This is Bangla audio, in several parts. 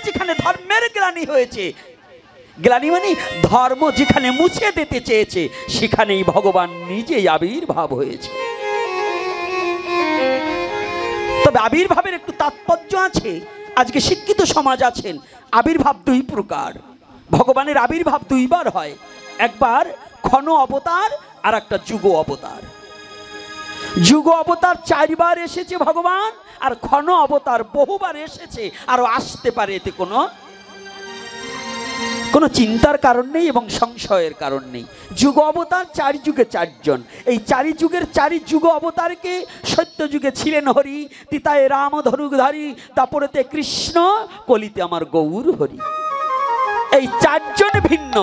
যেখানে ধর্মের গ্লানি হয়েছে, গ্লানি মানে ধর্ম যেখানে মুছে দিতে চেয়েছে, সেখানেই ভগবান নিজেই আবির্ভাব হয়েছে। তবে আবির্ভাবের একটু তাৎপর্য আছে। আজকে শিক্ষিত সমাজ আছেন, আবির্ভাব দুই প্রকার। ভগবানের আবির্ভাব দুইবার হয়, একবার ক্ষণ অবতার আর একটা যুগ অবতার। যুগ অবতার 4 বার এসেছে ভগবান, আর ক্ষণ অবতার বহুবার এসেছে, আরো আসতে পারে, এতে কোনো চিন্তার কারণ নেই এবং সংশয়ের কারণ নেই। যুগ অবতার 4 যুগে 4 জন। এই 4 যুগের 4 যুগ অবতারকে সত্য যুগে ছিলেন হরি, তিতায় রাম ধনুকধারী, তারপরেতে কৃষ্ণ, কলিতে আমার গৌর হরি। এই 4 জন ভিন্ন।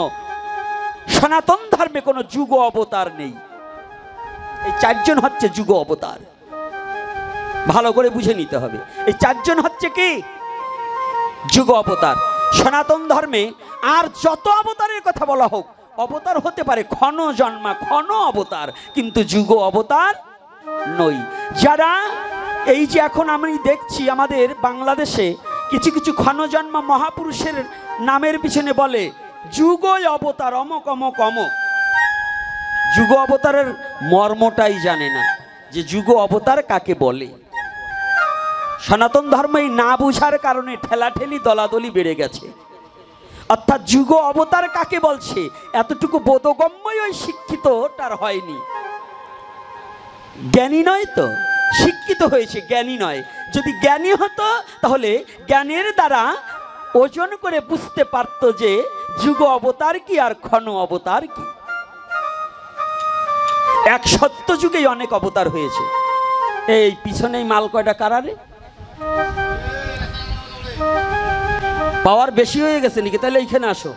সনাতন ধর্মে কোনো যুগ অবতার নেই। এই 4 জন হচ্ছে যুগ অবতার। ভালো করে বুঝে নিতে হবে, এই 4 জন হচ্ছে কি যুগ অবতার। সনাতন ধর্মে আর যত অবতারের কথা বলা হোক, অবতার হতে পারে ক্ষণ জন্মা, ক্ষণ অবতার, কিন্তু যুগ অবতার নই। যারা এই যে এখন আমি দেখছি আমাদের বাংলাদেশে কিছু কিছু ক্ষণ জন্মা মহাপুরুষের নামের পিছনে বলে যুগ অবতার, অমক অমক অমক। যুগ অবতারের মর্মটাই জানে না যে যুগ অবতার কাকে বলে। সনাতন ধর্ম এই না বুঝার কারণে ঠেলাঠেলি দলাদলি বেড়ে গেছে। অর্থাৎ যুগ অবতার কাকে বলছে এতটুকু বোধগম্যই ওই শিক্ষিত তার হয়নি। জ্ঞানী নয় তো, শিক্ষিত হয়েছে, জ্ঞানী নয়। যদি জ্ঞানী হতো তাহলে জ্ঞানের দ্বারা ওজন করে বুঝতে পারত যে যুগ অবতার কি আর ক্ষণ অবতার কি। এক সত্য যুগেই অনেক অবতার হয়েছে। এই পিছনেই মাল কয়টা কারারে পাওয়ার বেশি হয়ে গেছে নাকি? তাহলে এইখানে আসো।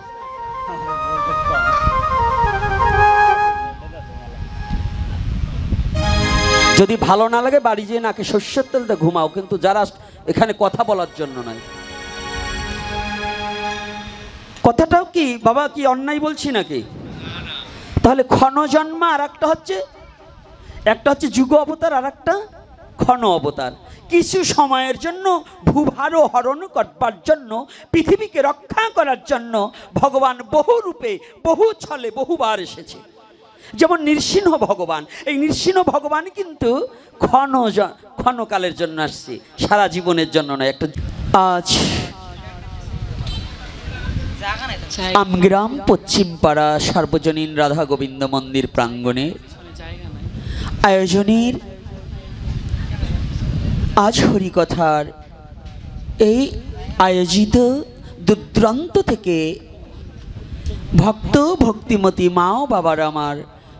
যদি ভালো না লাগে বাড়ি যেয়ে নাকি শস্যের তেলতে ঘুমাও, কিন্তু যারা এখানে কথা বলার জন্য নয়। কথাটাও কি বাবা, কি অন্যায় বলছি নাকি? তাহলে ক্ষণ জন্মা আর একটা হচ্ছে যুগ অবতার, আর একটা ক্ষণ অবতার। কিছু সময়ের জন্য ভূভার হরণ করবার জন্য, পৃথিবীকে রক্ষা করার জন্য ভগবান বহু রূপে, বহু ছলে, বহুবার এসেছে। যেমন নৃসিংহ ভগবান, এই নৃসিংহ ভগবান কিন্তু ক্ষণকালের জন্য আসছে, সারা জীবনের জন্য নয়। একটা আজ আমগ্রাম পশ্চিমপাড়া সার্বজনীন রাধা গোবিন্দ মন্দির প্রাঙ্গণে আয়োজনের আজ হরিকথার এই আয়োজিত দূরদূরান্ত থেকে ভক্ত ভক্তিমতী মা ও বাবার আমার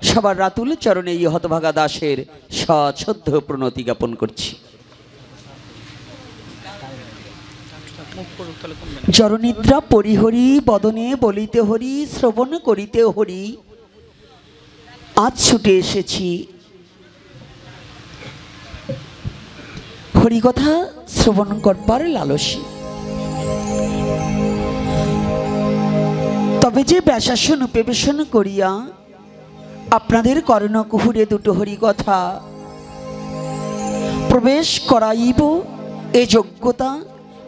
সবার রাতুল চরণে এই হতভাগা দাসের সশ্রদ্ধ প্রণতি জ্ঞাপন করছি। জরনিদ্রা পরিহরি বদনে বলিতে হরি, শ্রবণ করিতে হরি। আজ ছুটে এসেছি হরিকথা শ্রবণ করবার লালসী। তবে যে ব্যাসাসন উপবেশন করিয়া আপনাদের কর্ণকুহুরে দুটো হরিকথা প্রবেশ করাইব, এ যোগ্যতা,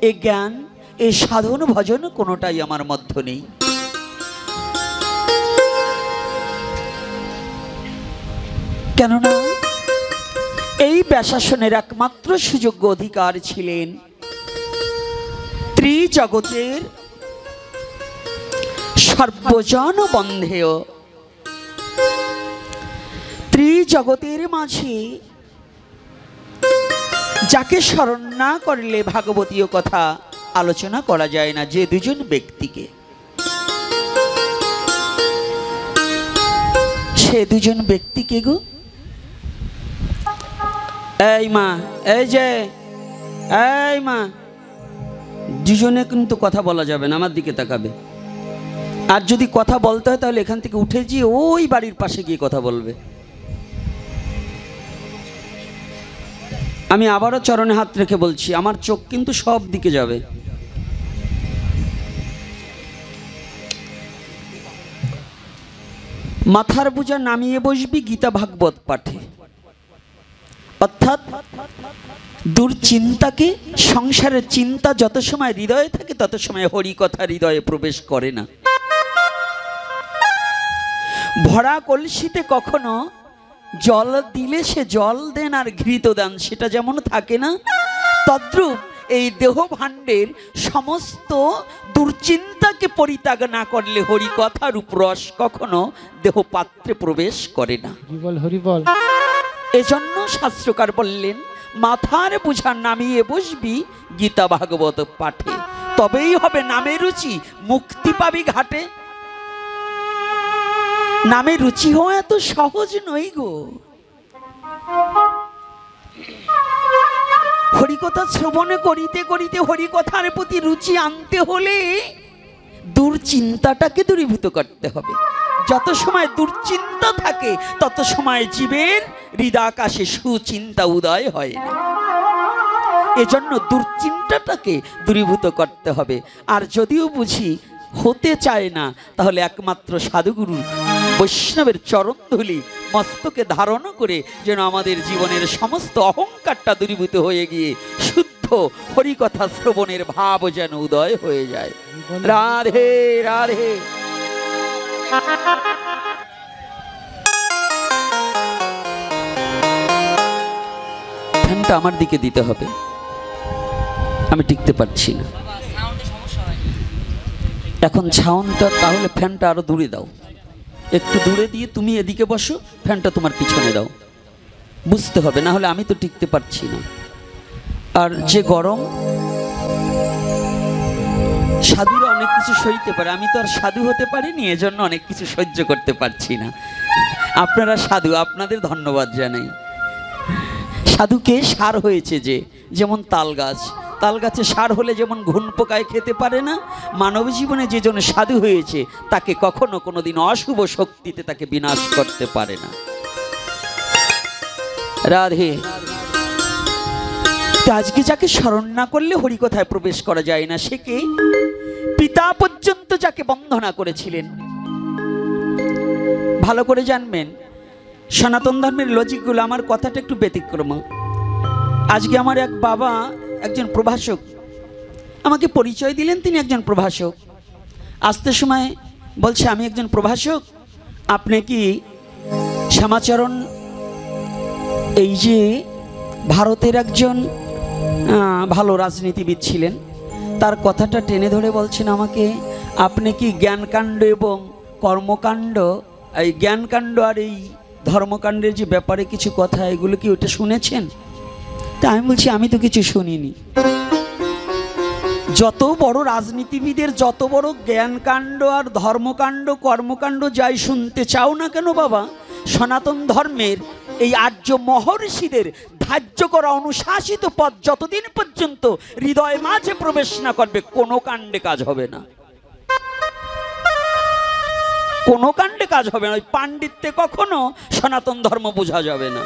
এ জ্ঞান, এ সাধন ভজন কোনোটাই আমার মধ্যে নেই। কেননা এই ব্যাসাসনের একমাত্র সুযোগ্য অধিকার ছিলেন ত্রিজগতের সর্বজন বন্ধেয়, ত্রিজগতের মাঝে যাকে স্মরণ না করলে ভাগবতীয় কথা আলোচনা করা যায় না, যে দুজন ব্যক্তিকে, সে দুজন ব্যক্তিকে গো, এই মা, এই যে এই মা, দুজনে কিন্তু কথা বলা যাবে না, আমার দিকে তাকাবে। আর যদি কথা বলতে হয় তাহলে এখান থেকে উঠে গিয়ে ওই বাড়ির পাশে গিয়ে কথা বলবে। আমি আবারও চরণে হাত রেখে বলছি, আমার চোখ কিন্তু সব দিকে যাবে। মাথার বোঝা নামিয়ে বসবি গীতা ভাগবত পাঠে, অর্থাৎ দুশ্চিন্তাকে, সংসারের চিন্তা যত সময় হৃদয়ে থাকে তত সময় হরিকথা হৃদয়ে প্রবেশ করে না। ভরা কলসিতে কখনো জল দিলে সে জল দেন আর ঘৃত দেন সেটা যেমন থাকে না, তদ্রূপ এই দেহ ভাণ্ডের সমস্ত দুশ্চিন্তাকে পরিত্যাগ না করলে হরিকথার রূপরস কখনো দেহ পাত্রে প্রবেশ করে না। এজন্য শাস্ত্রকার বললেন, মাথার বোঝা নামিয়ে বসবি গীতা ভাগবত পাঠে, তবেই হবে নামে রুচি, মুক্তি পাবি ঘাটে। নামে রুচি হওয়া এত সহজ নই গো। হরিকথা শ্রবণ করিতে করিতে হরিকথার প্রতি রুচি আনতে হলে দুশ্চিন্তাটাকে দূরীভূত করতে হবে। যত সময় দুশ্চিন্তা থাকে তত সময় জীবের হৃদয়াকাশে সুচিন্তা উদয় হয় না। এজন্য দুশ্চিন্তাটাকে দূরীভূত করতে হবে। আর যদিও বুঝি হতে চায় না, তাহলে একমাত্র সাধুগুরু বৈষ্ণবের চরণধূলি মস্তকে ধারণ করে যেন আমাদের জীবনের সমস্ত অহংকারটা দূরীভূত হয়ে গিয়ে শুদ্ধ হরিকথা শ্রবণের ভাব যেন উদয় হয়ে যায়। রাধে রাধে। ফ্যানটা আমার দিকে দিতে হবে, আমি টিকতে পারছি না এখন ছাউনটা। তাহলে ফ্যানটা আরো দূরে দাও, একটু দূরে দিয়ে তুমি এদিকে বসো, ফ্যানটা তোমার পিছনে দাও, বুঝতে হবে, না হলে আমি তো টিকতে পারছি না। আর যে গরম, সাধুরা অনেক কিছু সইতে পারে, আমি তো আর সাধু হতে পারিনি, এজন্য অনেক কিছু সহ্য করতে পারছি না। আপনারা সাধু, আপনাদের ধন্যবাদ জানাই। সাধুকে সার হয়েছে যে, যেমন তাল গাছ, তাল গাছে সার হলে যেমন ঘুন পোকায় খেতে পারে না, মানব জীবনে যে জন্য সাধু হয়েছে তাকে কখনো কোনোদিন অশুভ শক্তিতে তাকে বিনাশ করতে পারে না। রাধে। আজকে যাকে স্মরণ না করলে হরিকথায় প্রবেশ করা যায় না, সে কে? পিতা পর্যন্ত যাকে বন্দনা করেছিলেন। ভালো করে জানবেন, সনাতন ধর্মের লজিকগুলো, আমার কথাটা একটু ব্যতিক্রম। আজকে আমার এক বাবা একজন প্রভাষক, আমাকে পরিচয় দিলেন তিনি একজন প্রভাষক। আসতে সময় বলছে, আমি একজন প্রভাষক, আপনি কি শ্যামাচরণ, এই যে ভারতের একজন ভালো রাজনীতিবিদ ছিলেন, তার কথাটা টেনে ধরে বলছেন আমাকে, আপনি কি জ্ঞানকাণ্ড এবং কর্মকাণ্ড, এই জ্ঞানকাণ্ড আর এই ধর্মকাণ্ডের যে ব্যাপারে কিছু কথা, এগুলো কি ওটা শুনেছেন? তা আমি বলছি, আমি তো কিছু শুনিনি। যত বড় রাজনীতিবিদের যত বড় জ্ঞানকাণ্ড আর ধর্মকাণ্ড কর্মকাণ্ড যাই শুনতে চাও না কেন বাবা, সনাতন ধর্মের এই আর্য মহর্ষিদের ধার্য করা অনুশাসিত পথ যতদিন পর্যন্ত হৃদয় মাঝে প্রবেশ না করবে, কোনো কাণ্ডে কাজ হবে না, কোনো কাণ্ডে কাজ হবে না। ওই পাণ্ডিত্যে কখনো সনাতন ধর্ম বোঝা যাবে না।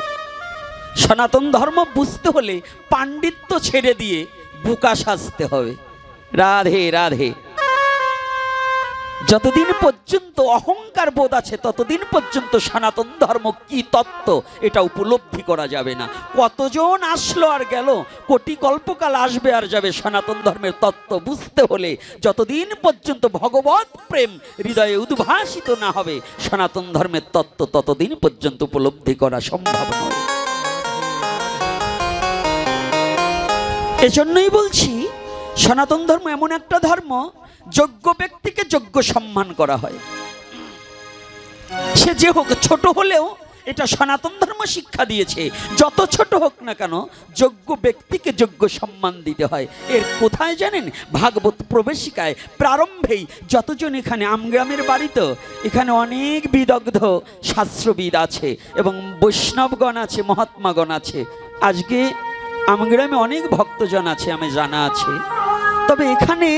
সনাতন ধর্ম বুঝতে হলে পাণ্ডিত্য ছেড়ে দিয়ে বোকা সাজতে হবে। রাধে রাধে। যতদিন পর্যন্ত অহংকার বোধ আছে ততদিন পর্যন্ত সনাতন ধর্ম কি তত্ত্ব এটা উপলব্ধি করা যাবে না। কতজন আসলো আর গেল, কোটি কল্পকাল আসবে আর যাবে, সনাতন ধর্মের তত্ত্ব বুঝতে হলে যতদিন পর্যন্ত ভগবত প্রেম হৃদয়ে উদ্ভাসিত না হবে, সনাতন ধর্মের তত্ত্ব ততদিন পর্যন্ত উপলব্ধি করা সম্ভব নয়। এজন্যই বলছি, সনাতন ধর্ম এমন একটা ধর্ম, যোগ্য ব্যক্তিকে যোগ্য সম্মান করা হয়, সে যে হোক, ছোট হলেও এটা সনাতন ধর্ম শিক্ষা দিয়েছে। যত ছোট হোক না কেন, যোগ্য ব্যক্তিকে যোগ্য সম্মান দিতে হয়। এর কোথায় জানেন? ভাগবত প্রবেশিকায় প্রারম্ভেই যতজন এখানে আমগ্রামের বাড়িতে, এখানে অনেক বিদগ্ধ শাস্ত্রবিদ আছে এবং বৈষ্ণবগণ আছে, মহাত্মাগণ আছে। আজকে আমগ্রামে অনেক ভক্তজন আছে, আমি জানা আছে। তবে এখানে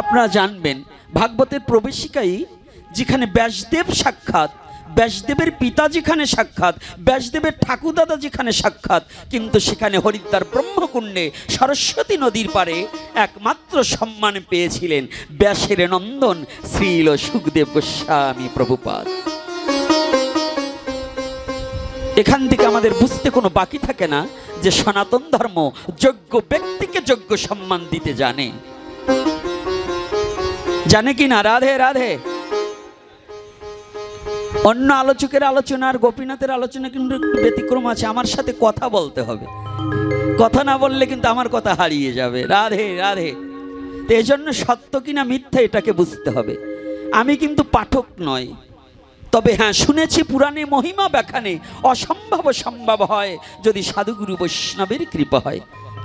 আপনারা জানবেন, ভাগবতের প্রবেশিকায় যেখানে ব্যাসদেব সাক্ষাৎ, ব্যাসদেবের পিতা যেখানে সাক্ষাৎ, ব্যাসদেবের ঠাকুরদাদা যেখানে সাক্ষাৎ, কিন্তু সেখানে হরিদ্বার ব্রহ্মকুণ্ডে সরস্বতী নদীর পারে একমাত্র সম্মান পেয়েছিলেন ব্যাসের নন্দন শ্রীল সুখদেব গোস্বামী প্রভুপাদ। এখান থেকে আমাদের বুঝতে কোনো বাকি থাকে না যে সনাতন ধর্ম যোগ্য ব্যক্তিকে যোগ্য সম্মান দিতে জানে। জানে কি না? রাধে রাধে। অন্য আলোচকের আলোচনা আর গোপীনাথের আলোচনা কিন্তু ব্যতিক্রম আছে। আমার সাথে কথা বলতে হবে, কথা না বললে কিন্তু আমার কথা হারিয়ে যাবে। রাধে রাধে। তো এই জন্য সত্য কিনা মিথ্যা এটাকে বুঝতে হবে। আমি কিন্তু পাঠক নয়, তবে হ্যাঁ শুনেছি পুরাণে মহিমা ব্যাখ্যানে অসম্ভব সম্ভব হয় যদি সাধুগুরু বৈষ্ণবের কৃপা হয়।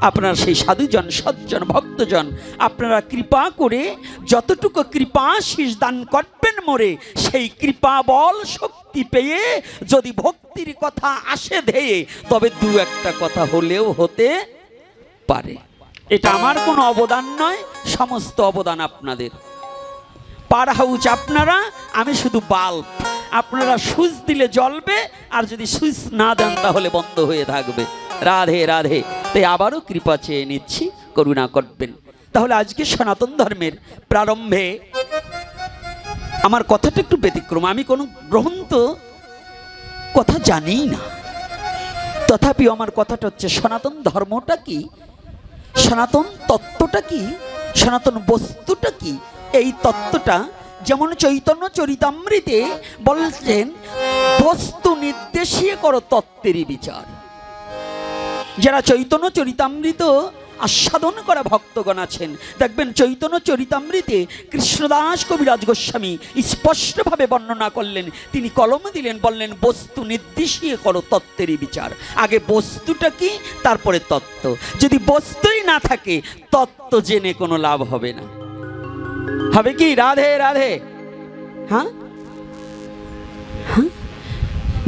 আপনারা সেই সাধুজন সজ্জন ভক্তজন আপনারা কৃপা করে যতটুকু কৃপাশীষ দান করবেন মোরে, সেই কৃপা বল শক্তি পেয়ে যদি ভক্তির কথা আসে ধেয়ে, তবে দু একটা কথা হলেও হতে পারে। এটা আমার কোনো অবদান নয়, সমস্ত অবদান আপনাদের। পার হাউস আপনারা, আমি শুধু বাল্ব। আপনারা সুইচ দিলে জ্বলবে, আর যদি সুইচ না দেন তাহলে বন্ধ হয়ে থাকবে। রাধে রাধে। তাই আবারও কৃপা চেয়ে নিচ্ছি, করুণা করবেন। তাহলে আজকে সনাতন ধর্মের প্রারম্ভে আমার কথাটা একটু ব্যতিক্রম। আমি কোনো গ্রন্থ কথা জানি না, তথাপি আমার কথাটা হচ্ছে সনাতন ধর্মটা কি, সনাতন তত্ত্বটা কি, সনাতন বস্তুটা কি। এই তত্ত্বটা যেমন চৈতন্য চরিতামৃতে বলছেন, বস্তু নির্দেশিয়ে করো তত্ত্বেরই বিচার। যারা চৈতন্য চরিতামৃত আস্বাদন করা ভক্তগণ আছেন, দেখবেন চৈতন্য চরিতামৃতে কৃষ্ণদাস কবিরাজ গোস্বামী স্পষ্টভাবে বর্ণনা করলেন। তিনি কলম দিলেন, বললেন বস্তু নির্দেশিয়ে করো তত্ত্বেরই বিচার। আগে বস্তুটা কি, তারপরে তত্ত্ব। যদি বস্তুই না থাকে তত্ত্ব জেনে কোনো লাভ হবে না। হবে কি? রাধে রাধে। হ্যাঁ,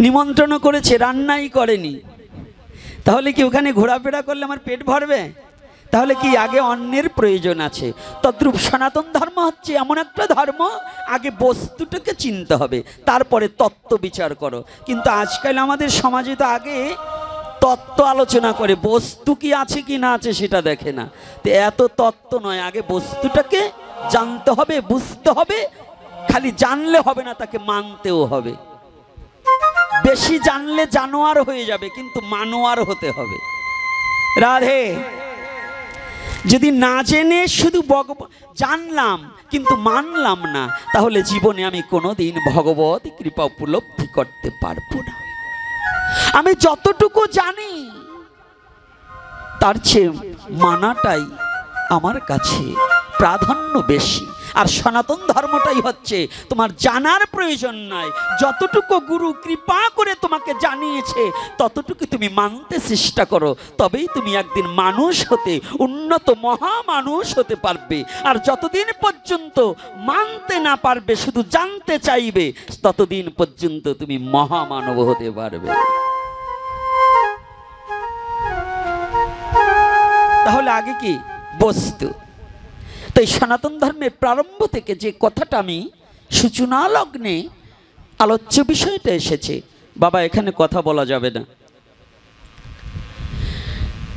নিমন্ত্রণ করেছে, রান্নাই করেনি, তাহলে কি ওখানে ঘোরাফেরা করলে আমার পেট ভরবে? তাহলে কি আগে অন্যের প্রয়োজন আছে। তদ্রূপ সনাতন ধর্ম হচ্ছে এমন একটা ধর্ম, আগে বস্তুটাকে চিনতে হবে, তারপরে তত্ত্ব বিচার করো। কিন্তু আজকাল আমাদের সমাজে তো আগে তত্ত্ব আলোচনা করে, বস্তু কি আছে কি না আছে সেটা দেখে না। তো এত তত্ত্ব নয়, আগে বস্তুটাকে জানতে হবে, বুঝতে হবে। খালি জানলে হবে না, তাকে মানতেও হবে। বেশি জানলে জানোয়ার হয়ে যাবে, কিন্তু মানোয়ার হতে হবে। রাধে। যদি না জেনে শুধু জানলাম কিন্তু মানলাম না, তাহলে জীবনে আমি কোনোদিন ভগবত কৃপা উপলব্ধি করতে পারবো না। আমি যতটুকু জানি তার চেয়ে মানাটাই আমার কাছে প্রাধান্য বেশি। আর সনাতন ধর্মটাই হচ্ছে তোমার জানার প্রয়োজন নাই, যতটুকু গুরু কৃপা করে তোমাকে জানিয়েছে ততটুকু তুমি মানতে চেষ্টা করো, তবেই তুমি একদিন মানুষ হতে, উন্নত মহামানুষ হতে পারবে। আর যতদিন পর্যন্ত মানতে না পারবে, শুধু জানতে চাইবে, ততদিন পর্যন্ত তুমি মহামানব হতে পারবে। তাহলে আগে কি? বস্তু। তো এই সনাতন ধর্মের প্রারম্ভ থেকে যে কথাটা আমি সূচনা লগ্নে আলোচ্য বিষয়টা এসেছে, বাবা এখানে কথা বলা যাবে না,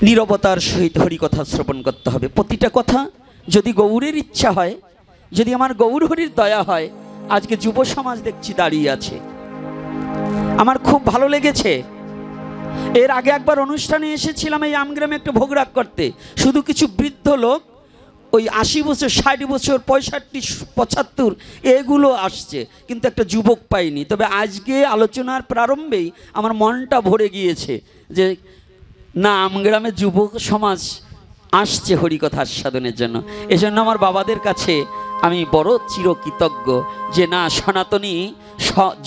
নীরবতার সহিত হরিকথা শ্রবণ করতে হবে। প্রতিটা কথা যদি গৌরের ইচ্ছা হয়, যদি আমার গৌর হরির দয়া হয়, আজকে যুব সমাজ দেখছি দাঁড়িয়ে আছে, আমার খুব ভালো লেগেছে। এর আগে একবার অনুষ্ঠানে এসেছিলাম এই আমগ্রামে একটা ভোগ রাগ করতে, শুধু কিছু বৃদ্ধ লোক, ওই 80 বছর 60 বছর 65 75 এগুলো আসছে, কিন্তু একটা যুবক পাইনি। তবে আজকে আলোচনার প্রারম্ভেই আমার মনটা ভরে গিয়েছে যে না, আমগ্রামে যুবক সমাজ আসছে হরিকথা আস্বাদনের জন্য। এজন্য আমার বাবাদের কাছে আমি বড় চিরকৃতজ্ঞ যে না, সনাতনী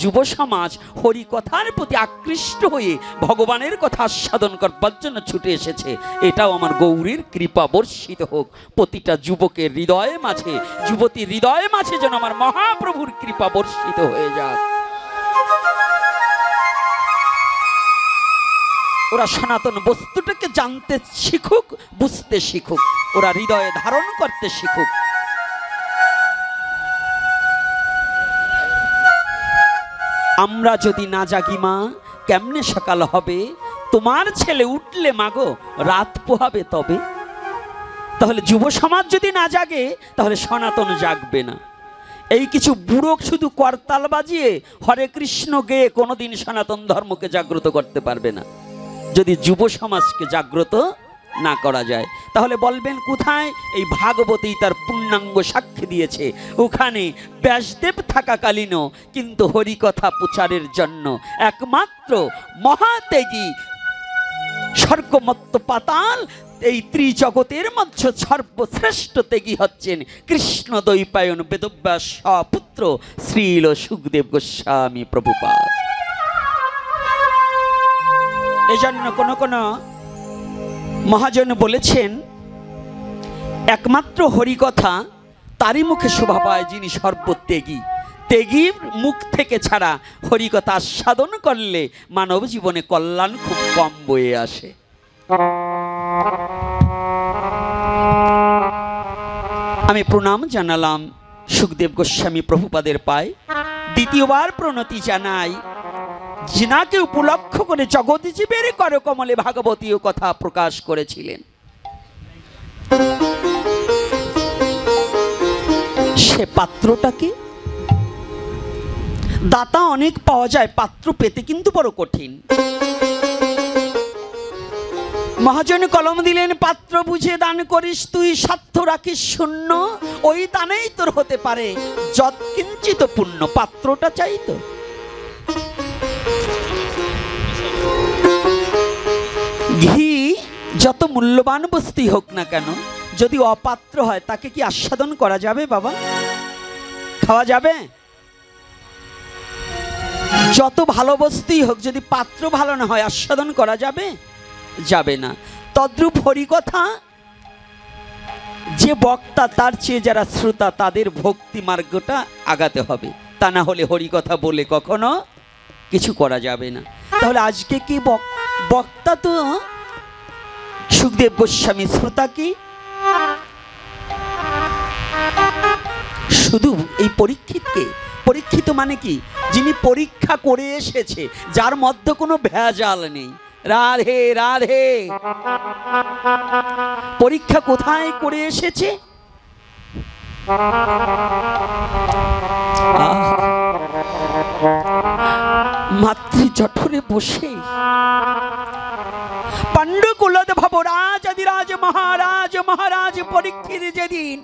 যুব সমাজ হরিকথার প্রতি আকৃষ্ট হয়ে ভগবানের কথা আস্বাদন করবার জন্য ছুটে এসেছে। এটাও আমার গৌরীর কৃপা বর্ষিত হোক প্রতিটা যুবকের হৃদয়ে মাঝে, যুবতীর হৃদয়ে মাঝে যেন আমার মহাপ্রভুর কৃপা বর্ষিত হয়ে যাক। ওরা সনাতন বস্তুটাকে জানতে শিখুক, বুঝতে শিখুক, ওরা হৃদয়ে ধারণ করতে শিখুক। আমরা যদি না জাগি মা, কেমনে সকাল হবে? তোমার ছেলে উঠলে মাগো রাত পোহাবে তবে। তাহলে যুব সমাজ যদি না জাগে, তাহলে সনাতন জাগবে না। এই কিছু বুড়ো শুধু করতাল বাজিয়ে হরে কৃষ্ণ গেয়ে কোনোদিন সনাতন ধর্মকে জাগ্রত করতে পারবে না। যদি যুব সমাজকে জাগ্রত না করা যায়, তাহলে বলবেন কোথায়? এই ভাগবতী তার পূর্ণাঙ্গ সাক্ষী দিয়েছে। ওখানে ব্যাসদেব থাকাকালীনও কিন্তু হরিকথা প্রচারের জন্য একমাত্র মহাত্যাগী স্বর্গমত্ত পাতাল এই ত্রিজগতের মধ্যে সর্বশ্রেষ্ঠ ত্যাগী হচ্ছেন কৃষ্ণ দ্বৈপায়ন বেদব্যাস পুত্র শ্রীল সুখদেব গোস্বামী প্রভুপাদ। এজন্য কোন কোন মহাজন বলেছেন একমাত্র হরিকথা তারই মুখে শোভা পায় যিনি সর্বত্যাগী। ত্যাগীর মুখ থেকে ছাড়া হরিকথা আস্বাদন করলে মানব জীবনে কল্যাণ খুব কম বয়ে আসে। আমি প্রণাম জানালাম সুখদেব গোস্বামী প্রভুপাদের পায়। দ্বিতীয়বার প্রণতি জানাই যিনাকে উপলক্ষ করে জগৎজীবের করকমলে ভাগবতীয় কথা প্রকাশ করেছিলেন। সে পাত্রটাকে দাতা অনেক পাওয়া যায়, পাত্র পেতে কিন্তু বড় কঠিন। মহাজন কলম দিলেন, পাত্র বুঝে দান করিস তুই, স্বার্থ রাখিস শূন্য, ওই দানেই তোর হতে পারে যৎকিঞ্চিত পুণ্য। পাত্রটা চাই তো। ঘি যত মূল্যবান বস্তুই হোক না কেন, যদি অপাত্র হয় তাকে কি আস্বাদন করা যাবে বাবা? খাওয়া যাবে? যত ভালো বস্তুই হোক যদি পাত্র ভালো না হয় আস্বাদন করা যাবে? যাবে না। তদ্রূপ হরিকথা যে বক্তা তার চেয়ে যারা শ্রোতা তাদের ভক্তি মার্গটা আগাতে হবে, তা না হলে হরিকথা বলে কখনো কিছু করা যাবে না। তাহলে আজকে কি বক্তা তো সুখদেব গোস্বামী, শ্রোতা কি শুধু এই পরীক্ষিতকে? পরীক্ষিত মানে কি? যিনি পরীক্ষা করে এসেছে, যার মধ্যে কোনো ভেজাল নেই। রাধে রাধে। পরীক্ষা কোথায় করে এসেছে? মাতৃ জঠরে বসে পাণ্ডুকুলদ ভব রাজাদিরাজ মহারাজ মহারাজ পরীক্ষিত যেদিন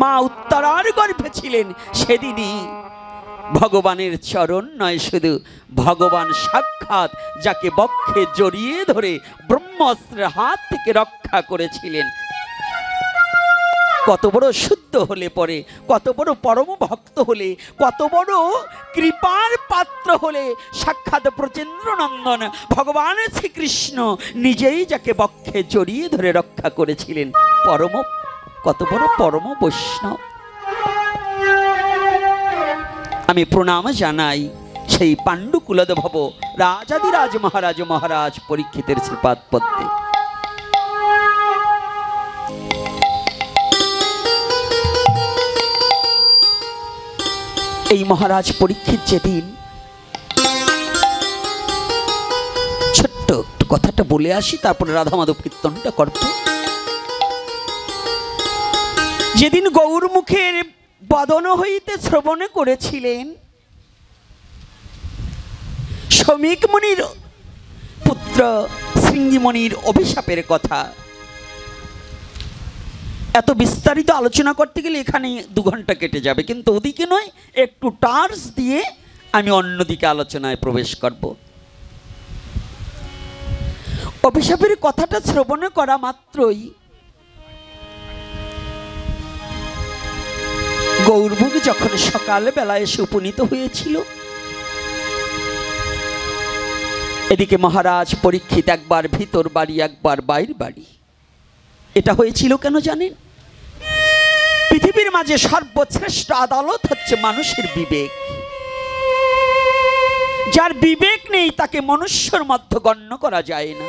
মা উত্তরার গর্ভে ছিলেন, সেদিনই ভগবানের চরণ নয়, শুধু ভগবান সাক্ষাৎ যাকে বক্ষে জড়িয়ে ধরে ব্রহ্মাস্ত্রের হাত থেকে রক্ষা করেছিলেন। কত বড় শুদ্ধ হলে পরে, কত বড় পরম ভক্ত হলে, কত বড় কৃপার পাত্র হলে সাক্ষাৎ ব্রজেন্দ্র নন্দন ভগবান শ্রীকৃষ্ণ নিজেই যাকে বক্ষে জড়িয়ে ধরে রক্ষা করেছিলেন। কত বড় পরম বৈষ্ণব। আমি প্রণাম জানাই সেই পাণ্ডুকুলদ ভব রাজাদিরাজ মহারাজ মহারাজ পরীক্ষিতের শ্রীপাদ পদ্মে। এই মহারাজ পরীক্ষিত যেদিন, ছোট্ট কথাটা বলে আসি, তারপরে রাধা মাধব কীর্তনটা করব। যেদিন গৌরমুখের বদন হইতে শ্রবণ করেছিলেন শমিক মুনির পুত্র শৃঙ্গিমণির অভিশাপের কথা, এত বিস্তারিত আলোচনা করতে গেলে এখানে 2 ঘন্টা কেটে যাবে, কিন্তু ওদিকে নয়, একটু টার্চ দিয়ে আমি অন্যদিকে আলোচনায় প্রবেশ করব। অভিশাপের কথাটা শ্রবণ করা মাত্রই গৌরমুখ যখন সকালবেলা এসে উপনীত হয়েছিল, এদিকে মহারাজ পরীক্ষিত একবার ভিতর বাড়ি একবার বাইর বাড়ি। এটা হয়েছিল কেন জানেন? পৃথিবীর মাঝে সর্বশ্রেষ্ঠ আদালত হচ্ছে মানুষের বিবেক। যার বিবেক নেই তাকে মনুষ্যের মধ্যে গণ্য করা যায় না।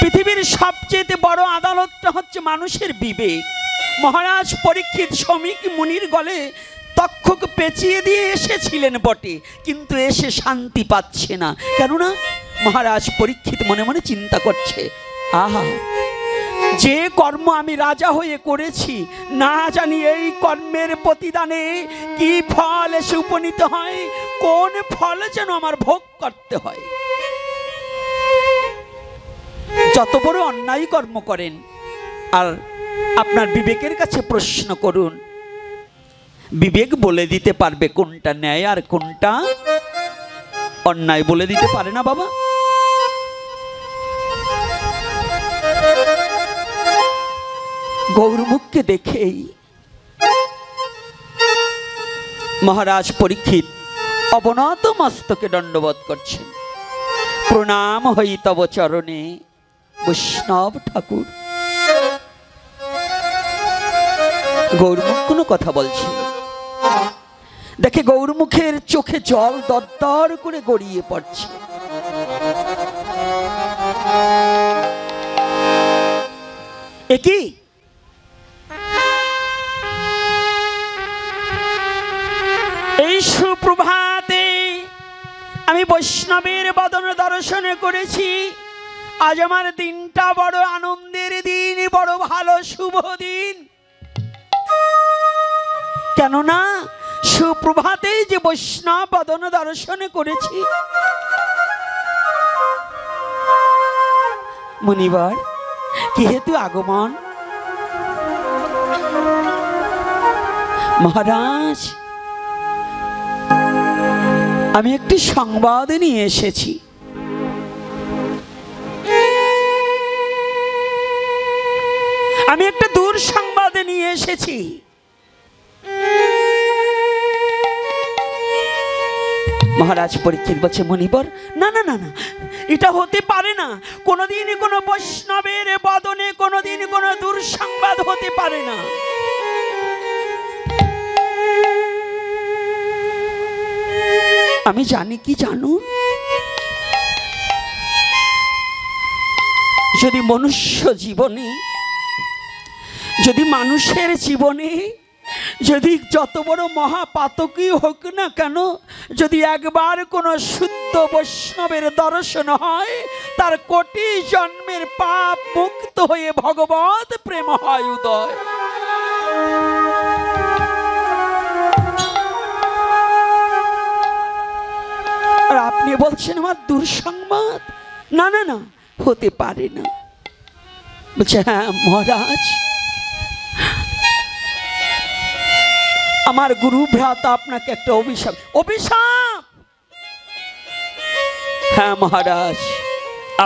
পৃথিবীর সবচেয়ে বড় আদালতটা হচ্ছে মানুষের বিবেক। মহারাজ পরীক্ষিত শমিক মুনির গলে তক্ষক পেঁচিয়ে দিয়ে এসেছিলেন বটে, কিন্তু এসে শান্তি পাচ্ছে না। কেননা মহারাজ পরীক্ষিত মনে মনে চিন্তা করছে, আহা যে কর্ম আমি রাজা হয়ে করেছি, না জানি এই কর্মের প্রতিদানে কি ফল এসে উপনীত হয়, কোন ফল যেন আমার ভোগ করতে হয়। যত বড় অন্যায় কর্ম করেন, আর আপনার বিবেকের কাছে প্রশ্ন করুন, বিবেক বলে দিতে পারবে কোনটা ন্যায় আর কোনটা অন্যায়, বলে দিতে পারে না বাবা। গৌরমুখকে দেখেই মহারাজ পরীক্ষিত অবনত মস্তকে দণ্ডবোধ করছেন। প্রণাম হই তব চরণে বৈষ্ণব ঠাকুর। গৌরমুখ কোনো কথা বলছে, দেখে গৌরমুখের চোখে জল দরদর করে গড়িয়ে পড়ছে। একই এই সুপ্রভাতে আমি বৈষ্ণবের বদন দর্শন করেছি। আজ আমার দিনটা বড় আনন্দের দিন, বড় ভালো শুভ দিন। কেননা সুপ্রভাতেই যে বৈষ্ণব বদন দর্শন করেছি। মুনিবার, কি হেতু আগমন? মহারাজ, আমি একটি সংবাদ নিয়ে এসেছি। আমি একটা দূর সংবাদ নিয়ে এসেছি। মহারাজ পরীক্ষিত বলছে, মুনিবর, না না না না, এটা হতে পারে না। কোনোদিন কোনো বৈষ্ণবের বদনে কোনোদিন কোনো দূর সংবাদ হতে পারে না। আমি জানি কি জানুন, যদি মনুষ্য জীবনে, যদি মানুষের জীবনে, যদি যত বড় মহাপাতকই হোক না কেন, যদি একবার কোন শুদ্ধ বৈষ্ণবের দর্শন হয়, তার কোটি জন্মের পাপ মুক্ত হয়ে ভগবত প্রেম হয় উদয়। আর আপনি বলছেন আমার দুঃসংবাদ? না না না, হতে পারে না। বলছে, হ্যাঁ মহারাজ, আমার গুরু ভ্রাতা আপনাকে একটা অভিশাপ। অভিশাপ? হ্যাঁ মহারাজ,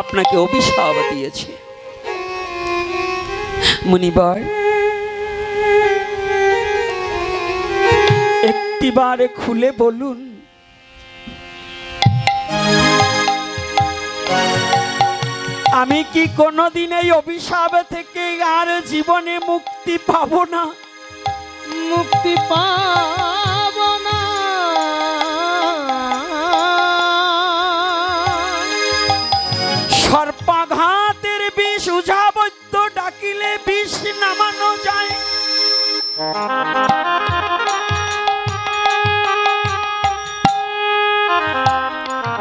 আপনাকে অভিশাপ দিয়েছে। মুনিবার, একটিবার খুলে বলুন, আমি কি কোনোদিন এই অভিশাপ থেকে আর জীবনে মুক্তি পাবো না? মুক্তি পাব না। সর্পাঘাতের বিষ উঝাবদ্য ডাকিলে বিষ নামানো যায়।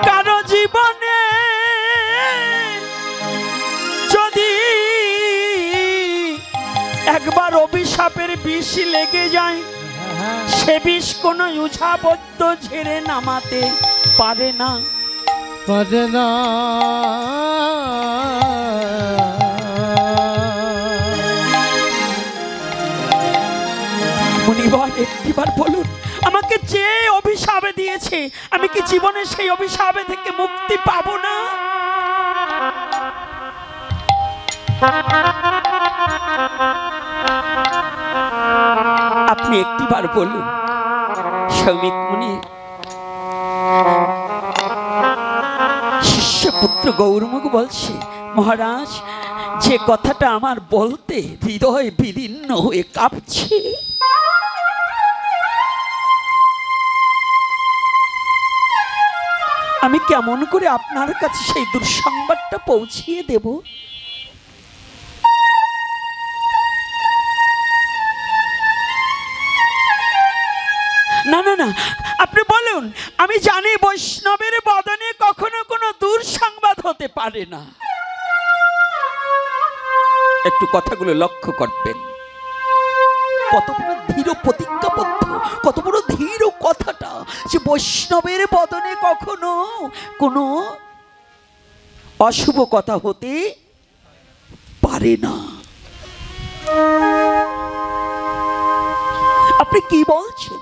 কারো জীবনে যদি একবার অভিশাপের বিষ লেগে যায়, সে বিষ কোন উঝাবদ্ধ ঝেড়ে নামাতে পারে না। পারে না। মুনিবার, একটিবার বলুন, আমাকে যে অভিশাপে দিয়েছে, আমি কি জীবনে সেই অভিশাপে থেকে মুক্তি পাবো না? আপনি একটিবার বলুন। সৌমিক মুনি শিষ্যপুত্র গৌরমুখ বলছে, মহারাজ, যে কথাটা আমার বলতে হৃদয় বিদীর্ণ হয়ে কাঁপছে, আমি কেমন করে আপনার কাছে সেই দুঃসংবাদটা পৌঁছিয়ে দেব? না না না, আপনি বলুন। আমি জানি বৈষ্ণবের বদনে কখনো কোনো দুঃসংবাদ হতে পারে না। একটু কথাগুলো লক্ষ্য করবেন। কত বড় ধীর প্রতিজ্ঞাবদ্ধ, কত বড় ধীর কথাটা, যে বৈষ্ণবের বদনে কখনো কোনো অশুভ কথা হতে পারে না। আপনি কি বলছেন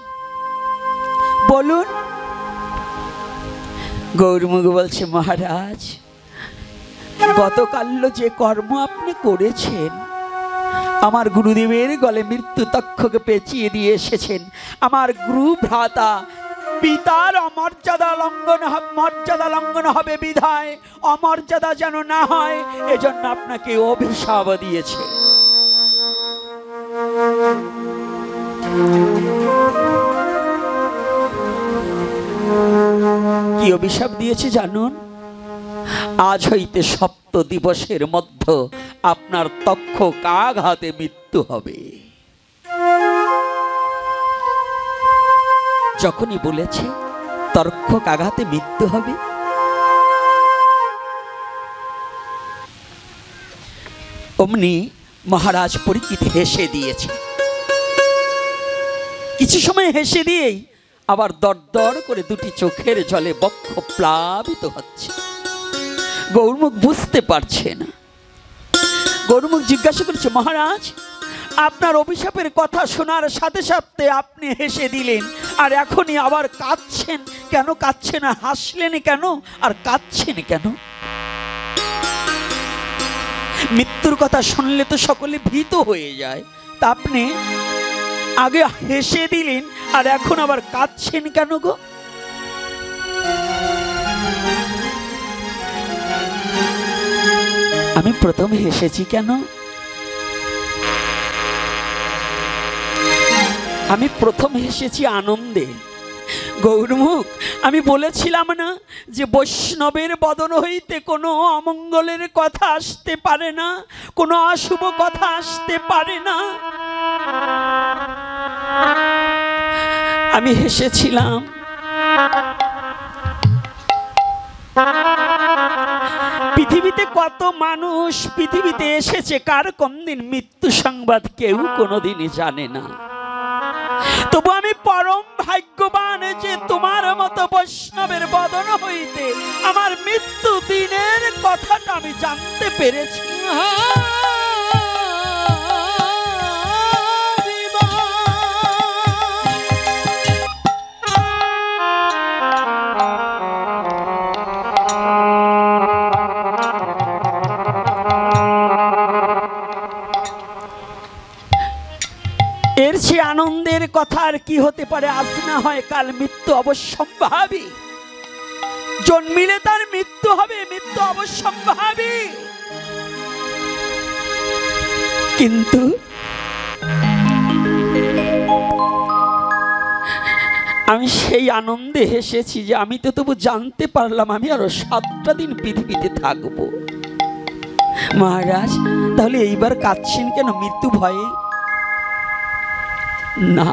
বলুন? গৌরমুখ বলছে, মহারাজ, গতকাল যে কর্ম আপনি করেছেন, আমার গুরুদেবের গলে মৃত্যু তক্ষকে পেঁচিয়ে দিয়ে এসেছেন। আমার গুরু ভ্রাতা পিতার মর্যাদা লঙ্ঘন হবে বিধায় অমর্যাদা যেন না হয়, এজন্য আপনাকে অভিশাপ দিয়েছে। কি অভিশাপ দিয়েছে জানুন? আজ হইতে 7 দিবসের মধ্যে আপনার তক্ষকাঘাতে মৃত্যু হবে। যখনই বলেছে তক্ষকাঘাতে মৃত্যু হবে, অমনি মহারাজ পরীক্ষিত হেসে দিয়েছে। কিছু সময় হেসে দিয়েই আবার দরদর করে দুটি চোখের জলে বক্ষ প্লাবিত হচ্ছে। গৌরমুখ বুঝতে পারছে না। গৌরমুখ জিজ্ঞাসা করছে, মহারাজ, আপনার অভিশাপের কথা শোনার সাথে সাথে আপনি হেসে দিলেন, আর এখনই আবার কাঁদছেন কেন? কাঁদছেন না, হাসলেন কেন? আর কাঁদছেন কেন? মৃত্যুর কথা শুনলে তো সকলে ভীত হয়ে যায়, তা আপনি আগে হেসে দিলেন আর এখন আবার কাঁদছেন কেন গো? আমি প্রথম হেসেছি কেন? আমি প্রথম হেসেছি আনন্দে। গৌরমুখ, আমি বলেছিলাম না যে বৈষ্ণবের বদন হইতে কোনো অমঙ্গলের কথা আসতে পারে না, কোনো অশুভ কথা আসতে পারে না। আমি হেসেছিলাম। পৃথিবীতে কত মানুষ পৃথিবীতে এসেছে, কার কোনদিন মৃত্যু সংবাদ কেউ কোনোদিনই জানে না। তবু আমি পরম ভাগ্যবান যে তোমার মতো বৈষ্ণবের বদন হইতে আমার মৃত্যু দিনের কথাটা আমি জানতে পেরেছি। এর চেয়ে আনন্দের কথা আর কি হতে পারে? আজ না হয় কাল মৃত্যু অবশ্যম্ভাবী। জন্মিলে তার মৃত্যু হবে, মৃত্যু অবশ্যম্ভাবী। কিন্তু আমি সেই আনন্দে হেসেছি যে আমি তো তবু জানতে পারলাম আমি আরো 7টা দিন পৃথিবীতে থাকব। মহারাজ, তাহলে এইবার কাঁদছেন কেন? মৃত্যু ভয়ে? না,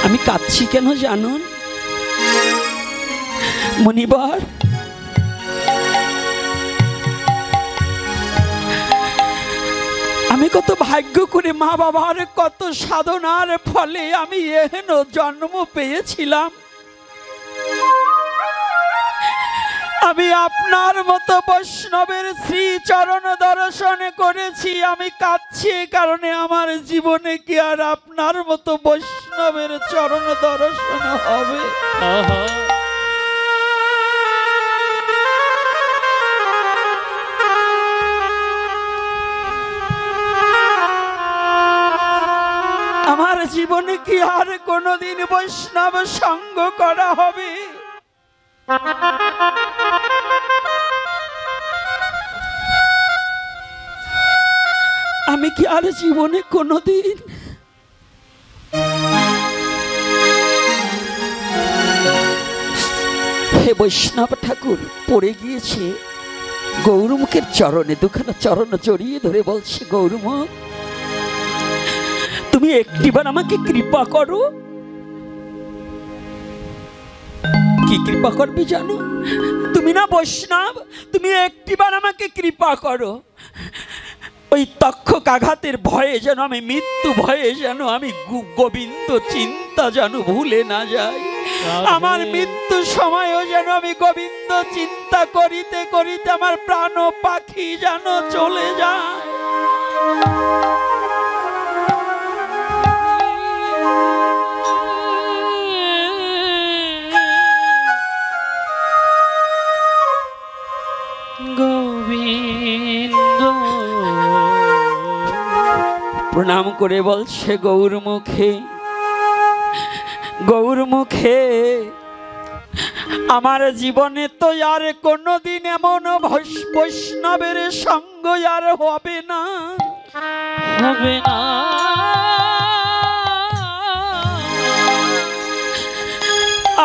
আমি কাঁদছি কেন জানুন মনিবার? আমি কত ভাগ্য করে, মা বাবার কত সাধনার ফলে আমি এহেন জন্ম পেয়েছিলাম। আমি আপনার মতো বৈষ্ণবের শ্রী চরণ দর্শন করেছি। আমি কাঁদছি কারণে আমার জীবনে কি আর আপনার মতো বৈষ্ণবের চরণ দর্শন হবে? আমার জীবনে কি আর কোনোদিন বৈষ্ণব সঙ্গ করা হবে? আমি কি আর জীবনে কোনোদিন হে বৈষ্ণব ঠাকুর পড়ে গিয়েছে গৌরমুখের চরণে, দুখানা চরণ জড়িয়ে ধরে বলছে, গৌরমুখ, তুমি একটিবার আমাকে কৃপা করো। কি কৃপা করবে জানো? তুমি না বৈষ্ণব, তুমি একটিবার আমাকে কৃপা করো। ওই তক্ষক আঘাতের ভয়ে যেন আমি, মৃত্যু ভয়ে যেন আমি গোবিন্দ চিন্তা যেন ভুলে না যাই। আমার মৃত্যু সময়ও যেন আমি গোবিন্দ চিন্তা করিতে করিতে আমার প্রাণ পাখি যেন চলে যায়। গোবিন্দ প্রণাম করে বলছে গৌরমুখে, গৌরমুখে আমার জীবনে তো আর কোনোদিন এমন বৈষ্ণবের সঙ্গ আর হবে না, হবে না।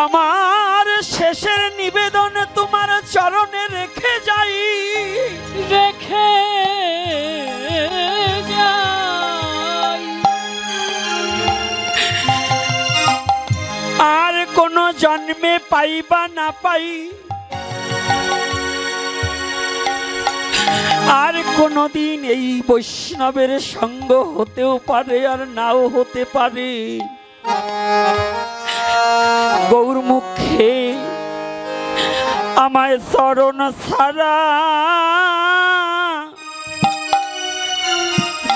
আমার শেষের নিবেদন তোমার চরণে রেখে যাই, রেখে যাই। আর কোন জন্মে পাই বা না পাই, আর কোনদিন এই বৈষ্ণবের সঙ্গ হতেও পারে আর নাও হতে পারে। গৌরমুখে আমায় চরণ ছাড়া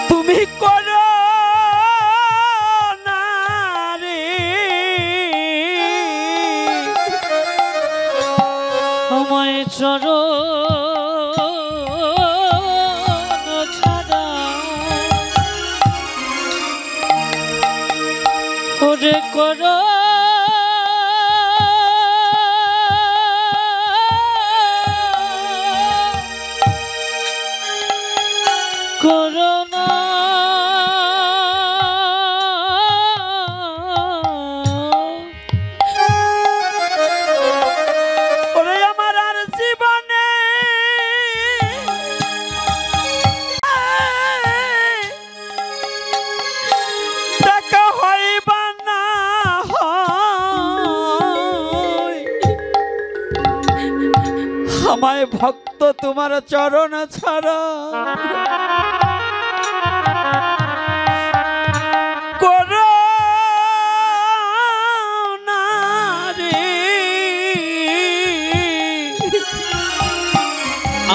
তুমি করো না রে, আমায় চরণ ছাড়া ওরে করো করোনা। ওরে আমার আর জীবনে দেখা হয় বা না হয়, আমায় ভক্ত তোমার চরণ ছাড়া করো না রে।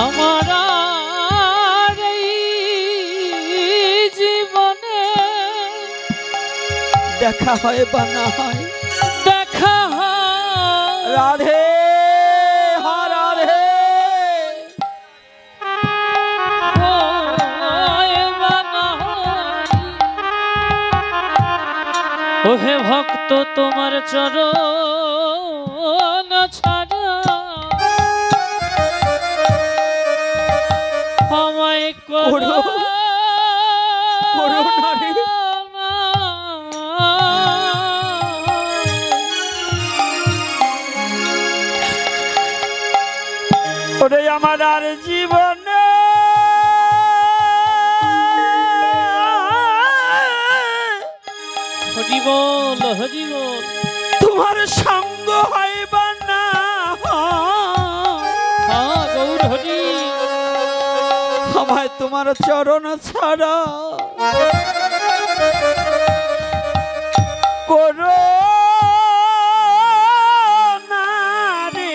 আমার আর এই জীবনে দেখা হয় বা না হয়, দেখা হয় রাধে হা রাধে। ওহে ভক্ত তোমার চরণ ছাড়া আমায় করো করো না রে। না। ওরে আমার আর জীবনে হরি বল হরি বল। তোমার সঙ্গ হয় বা না হয়, হ্যাঁ গৌর হরি। আমায় তোমার চরণ ছাড়া করো না রে।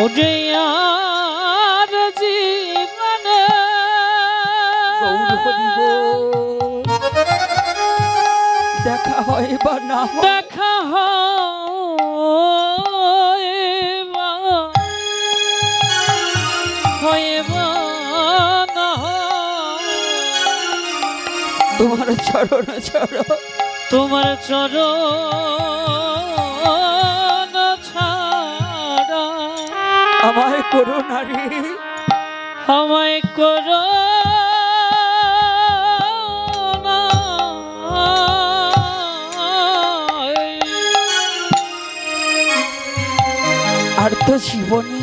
ওরে আর জীবনে গৌর হরি বল। দেখা হয় বা না হয়, দেখা হয় বা না হয়, তোমার চরণ ছাড়া তোমার চরণ ছাড়া আমায় করো না রে। আমায় করো না। আর তো জীবনী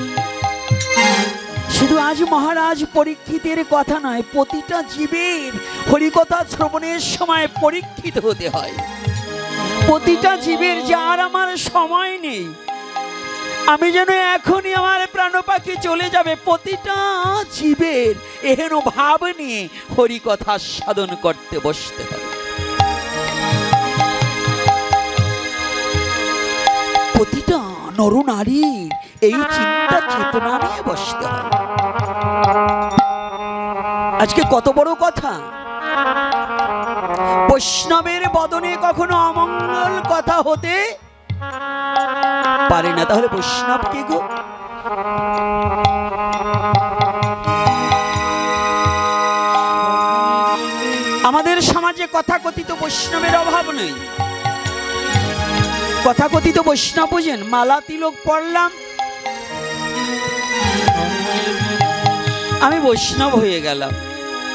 শুধু আজ মহারাজ পরীক্ষিতের কথা নয়, প্রতিটা জীবের হরিকথা শ্রবণের সময় পরীক্ষিত হতে হয়। প্রতিটা জীবের যে আর আমার সময় নেই, আমি যেন এখনই আমার প্রাণ পাখি চলে যাবে। প্রতিটা জীবের এহেন ভাব নিয়ে হরি কথা সাধন করতে বসতে হবে। প্রতিটা নরনারীর এই চিন্তা চেতনা নিয়ে বসতে হবে। আজকে কত বড় কথা, বৈষ্ণবের বদনে কখনো অমঙ্গল কথা হতে পারে না। তাহলে বৈষ্ণব কে গো? আমাদের সমাজে কথাকথিত বৈষ্ণবের অভাব নেই। কথাকথিত বৈষ্ণব বুঝেন, মালা তিলক পড়লাম, আমি বৈষ্ণব হয়ে গেলাম।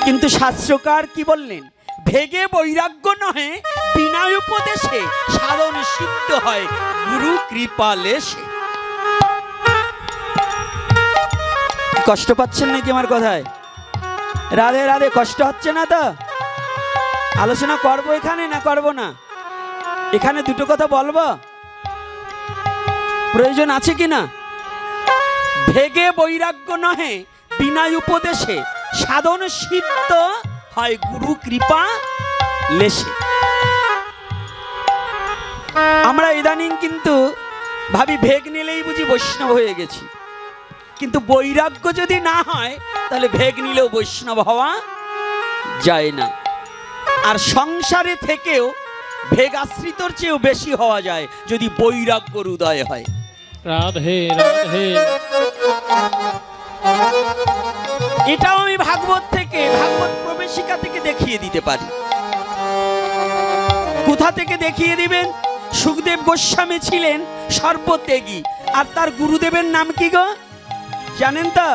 কিন্তু শাস্ত্রকার কি বললেন? ভেগে বৈরাগ্য নহে, বিনা উপদেশে সাধন সিদ্ধ হয় গুরু কৃপা লেশে। কষ্ট পাচ্ছেন নাকি আমার কথায়? রাধে রাধে, কষ্ট হচ্ছে না তো? আলোচনা করবো এখানে না করবো না? এখানে দুটো কথা বলবো, প্রয়োজন আছে কিনা? ভেগে বৈরাগ্য নহে, বিনা উপদেশে সাধন সিদ্ধ হয় গুরু কৃপা লেশে। আমরা ইদানিং কিন্তু ভাবি ভেগ নিলেই বুঝি বৈষ্ণব হয়ে গেছি, কিন্তু বৈরাগ্য যদি না হয় তাহলে ভেগ নিলেও বৈষ্ণব হওয়া যায় না। আর সংসারে থেকেও ভেগ আশ্রিতর চেয়েও বেশি হওয়া যায় যদি বৈরাগ্যর উদয় হয়। রাধে রাধে। এটাও আমি ভাগবত থেকে, ভাগবত প্রবেশিকা থেকে দেখিয়ে দিতে পারি। কোথা থেকে দেখিয়ে দিবেন? সুখদেব গোস্বামী ছিলেন সর্বত্যাগী, আর তার গুরুদেবের নাম কি গো জানেন তো?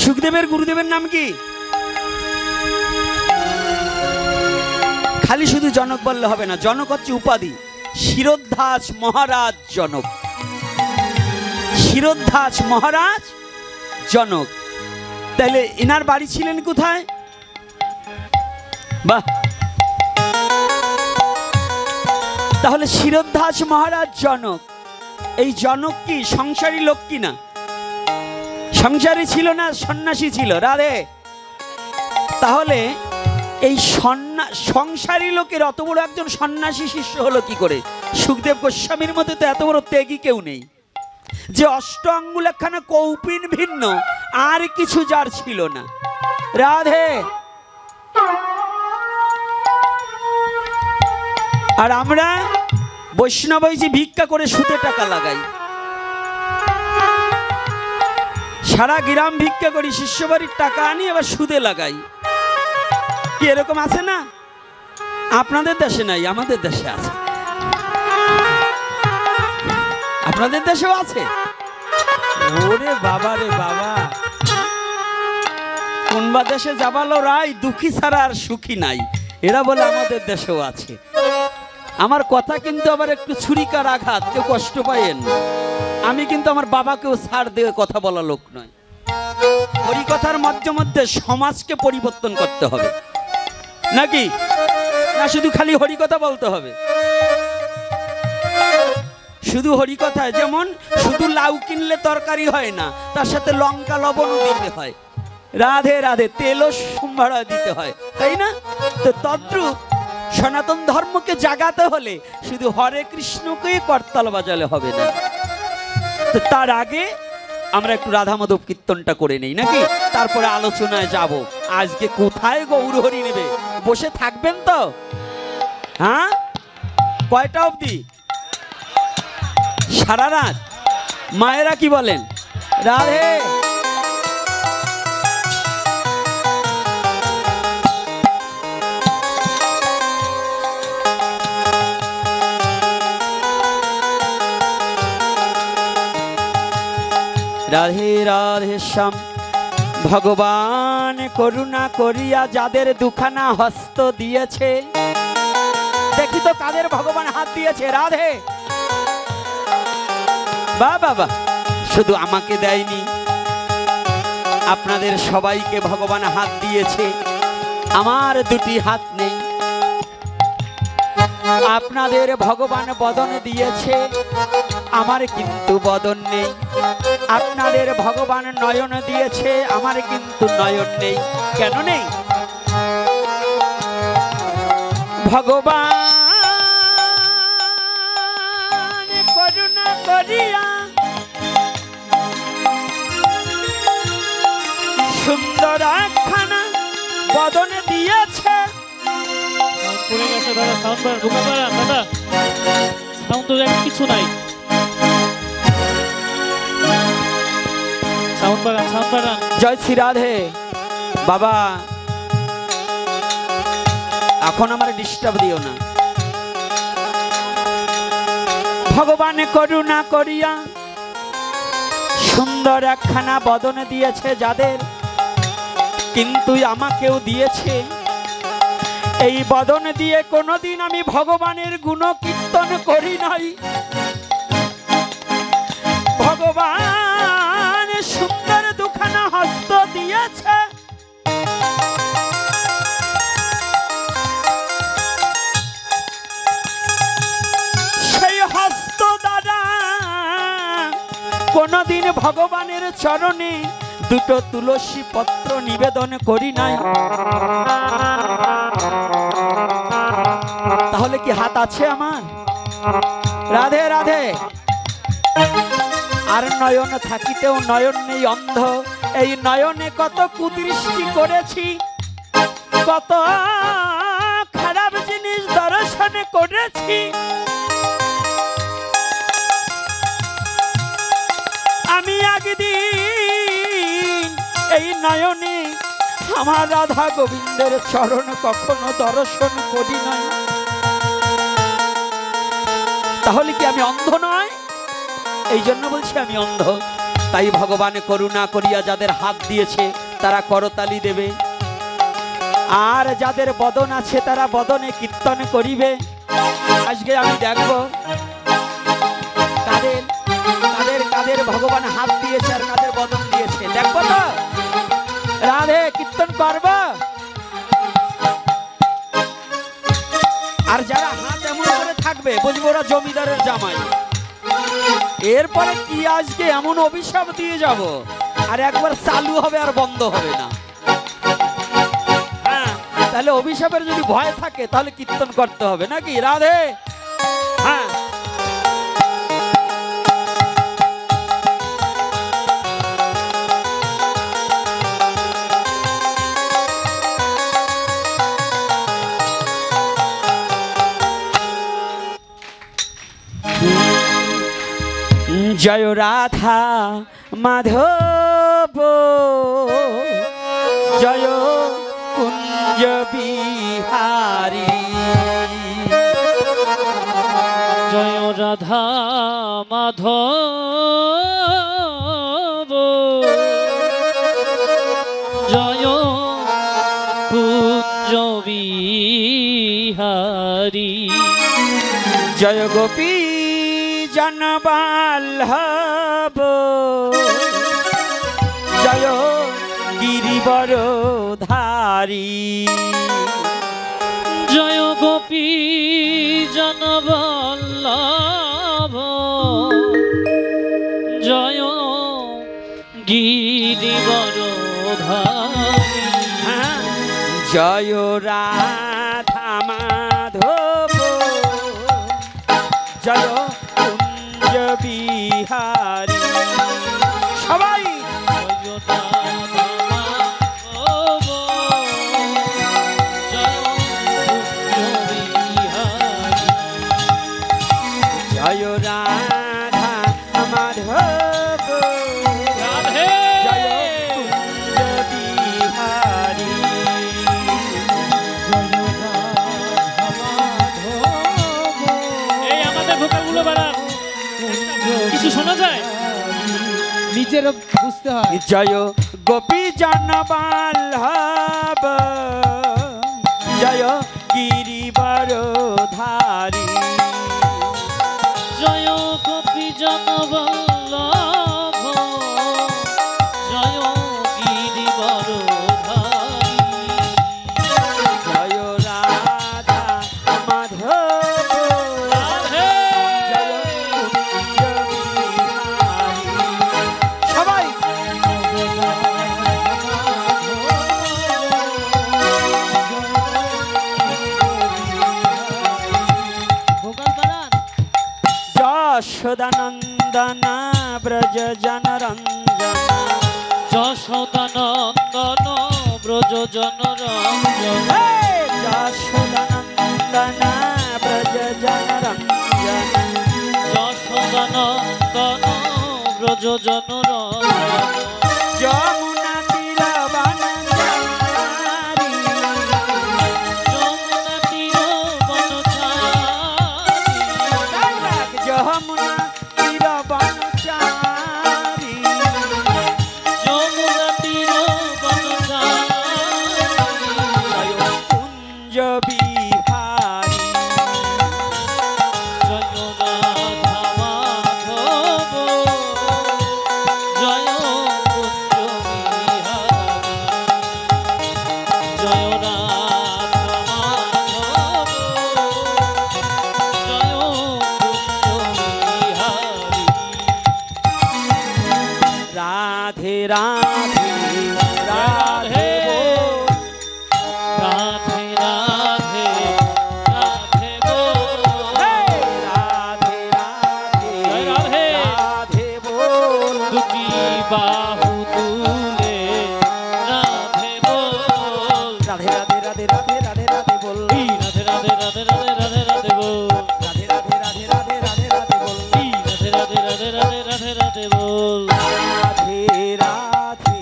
সুখদেবের গুরুদেবের নাম কি? খালি শুধু জনক বললে হবে না, জনক হচ্ছে উপাধি। শিরোদ্ধাজ মহারাজ জনক, শিরোদ্ধাজ মহারাজ জনক। তাহলে এনার বাড়ি ছিলেন কোথায়? বাহ, তাহলে শিরোদ্ধাজ মহারাজ জনক। এই জনক কি সংসারী লোক কি না? সংসারী ছিল না সন্ন্যাসী ছিল? রাধে। তাহলে এই সংসারী লোকের অত বড় একজন সন্ন্যাসী শিষ্য হলো কি করে? সুখদেব গোস্বামীর মধ্যে তো এত বড় ত্যাগী কেউ নেই, যে অষ্ট আঙ্গুল একখানা কৌপিন ভিন্ন আর কিছু যার ছিল না। রাধে। আর আমরা বৈষ্ণব হয়েছি ভিক্ষা করে সুদে টাকা লাগাই, সারা গ্রাম ভিক্ষা করি, শিষ্যবাড়ির টাকা আনি আবার সুদে লাগাই। কি এরকম আছে না? আপনাদের দেশে নাই, আমাদের দেশে আছে। আপনাদের দেশেও আছে? ওরে বাবা রে বাবা, কোনবা দেশে যাবালো রাই, দুঃখী ছাড়া আর সুখী নাই, এরা বলে আমাদের দেশেও আছে। আমার কথা কিন্তু আবার একটু ছুরিকার আঘাত, কেউ কষ্ট পাইয়েন। আমি কিন্তু আমার বাবাকেও ছাড় দিয়ে কথা বলা লোক নয়। হরিকথার মধ্যে মধ্যে সমাজকে পরিবর্তন করতে হবে নাকি? না শুধু খালি হরিকথা বলতে হবে? শুধু হরিকথায় যেমন শুধু লাউ কিনলে তরকারি হয় না, তার সাথে লঙ্কা লবণও দিতে হয়। রাধে রাধে, তেলও সম্ভাড়া দিতে হয়, তাই না? তো তদ্রূপ সনাতন ধর্মকে জাগাতে হলে শুধু হরে কৃষ্ণকে করতাল বাজালে হবে না। তো তার আগে আমরা একটু রাধা মাধব কীর্তনটা করে নেই নাকি? তারপরে আলোচনায় যাব। আজকে কোথায় গৌর হরি নেবে? বসে থাকবেন তো? হ্যাঁ, কয়টা অবধি? সারা রাত? মায়েরা কি বলেন? রাধে। রাধে রাধে শ্যাম। ভগবান করুণা করিয়া যাদের দুখানা হস্ত দিয়েছে, দেখি তো কাদের ভগবান হাত দিয়েছে। রাধে। বা বাবা, শুধু আমাকে দেয়নি, আপনাদের সবাইকে ভগবান হাত দিয়েছে। আমার দুটি হাত নেই, আপনাদের ভগবান বদন দিয়েছে, আমার কিন্তু বদন নেই। আপনাদের ভগবান নয়ন দিয়েছে, আমার কিন্তু নয়ন নেই। কেন নেই? ভগবান করুণা করিয়া সুন্দর একখানা বদন দিয়েছে। পড়ে গেছে দাদা, সাউন্ড বাড়ান, ঢুকে পারেন দাদা, সাউন্ড তো কিছু নাই, সাউন্ড বাড়ান, সাউন্ড বাড়ান। জয় শ্রী রাধে। বাবা এখন আমার ডিস্টার্ব দিও না। ভগবান করুণা করিয়া সুন্দর একখানা বদন দিয়েছে যাদের, কিন্তু আমাকেও দিয়েছে। এই বদন দিয়ে কোনোদিন আমি ভগবানের গুণ কীর্তন করি নাই। ভগবান সুন্দর দুখানা হস্ত দিয়েছে, সেই হস্ত দ্বারা কোনোদিন ভগবানের চরণে দুটো তুলসী পত্র নিবেদন করি নাই। তাহলে কি হাত আছে আমার? রাধে রাধে। আর নয়ন থাকিতেও নয়ন নেই, অন্ধ। এই নয়নে কত কুদৃষ্টি করেছি, কত খারাপ জিনিস দর্শন করেছি। আমি একদিন এই নয়নে আমার রাধা গোবিন্দের চরণ কখনো দর্শন করি নাই। তাহলে কি আমি অন্ধ নয়? এই জন্য বলছি আমি অন্ধ। তাই ভগবান করুণা করিয়া যাদের হাত দিয়েছে তারা করতালি দেবে, আর যাদের বদন আছে তারা বদনে কীর্তন করিবে। আজকে আমি দেখব কাদের কাদের কাদের ভগবান হাত দিয়েছে আর কাদের বদন দিয়েছে, দেখবো তো। রাধে কীর্তন করব। আর যারা হাত এমন করে থাকবে বুঝবো ওরা জমিদারের জামাই। এরপরে কি আজকে এমন অভিশাপ দিয়ে যাব, আর একবার চালু হবে আর বন্ধ হবে না। হ্যাঁ, তাহলে অভিশাপের যদি ভয় থাকে তাহলে কীর্তন করতে হবে নাকি? রাধে। হ্যাঁ, জয় রাধা মাধব, জয় কুঞ্জ বিহারী। জয় রাধা মাধব, জয় কুঞ্জ বিহারী। জয় গোপী জনবল্লভ, জয় গিরিবরধারী। জয় গোপী জনবল্লভ, জয় গিরিবরধারী। জয় রাধা মাধব, জয় কুঞ্জ বিহারী। সবাই জয় রাধা মাধব, রাধে। জয় কুঞ্জ বিহারী। এই আমাদের ভোকালগুলো বাড়ান, কিছু শোনা যায়? নিজেরও বুঝতে হয়। জয় গোপী জনবল্লভ, জয় গিরিবরধারী। জয় গোপী জনবল্লভ, জয় গিরিবরধারী। জয় রাধা মাধব, যশোদানন্দন ব্রজ জনরঞ্জন যশোদানন্দন ব্রজ জনরঞ্জন যশোদানন্দন ব্রজ জনরঞ্জন যশোদানন্দন ব্রজ জনরঞ্জন যমুনা তীর বনচারী যমুনা তীর বনচারী যমুনা তীর বনচারী যমুনা তীর বনচারী কুঞ্জ বিহারী জয় রাধা মাধব জয় কুঞ্জ বিহারী জয় রাধা মাধব জয় কুঞ্জ বিহারী রাধে রাধে রাধে বল। রাধে রাধে রাধে বল হে রাধে রাধে জয় রাধে। রাধে বল। দুটি বাহু তুলে রাধে বল রাধে রাধে রাধে রাধে রাধে রাধে বল। রাধে রাধে রাধে রাধে রাধে রাধে বল রাধে রাধে রাধে রাধে রাধে রাধে বল। রাধে রাধে রাধে রাধে রাধে রাধে বল রাধে রাধে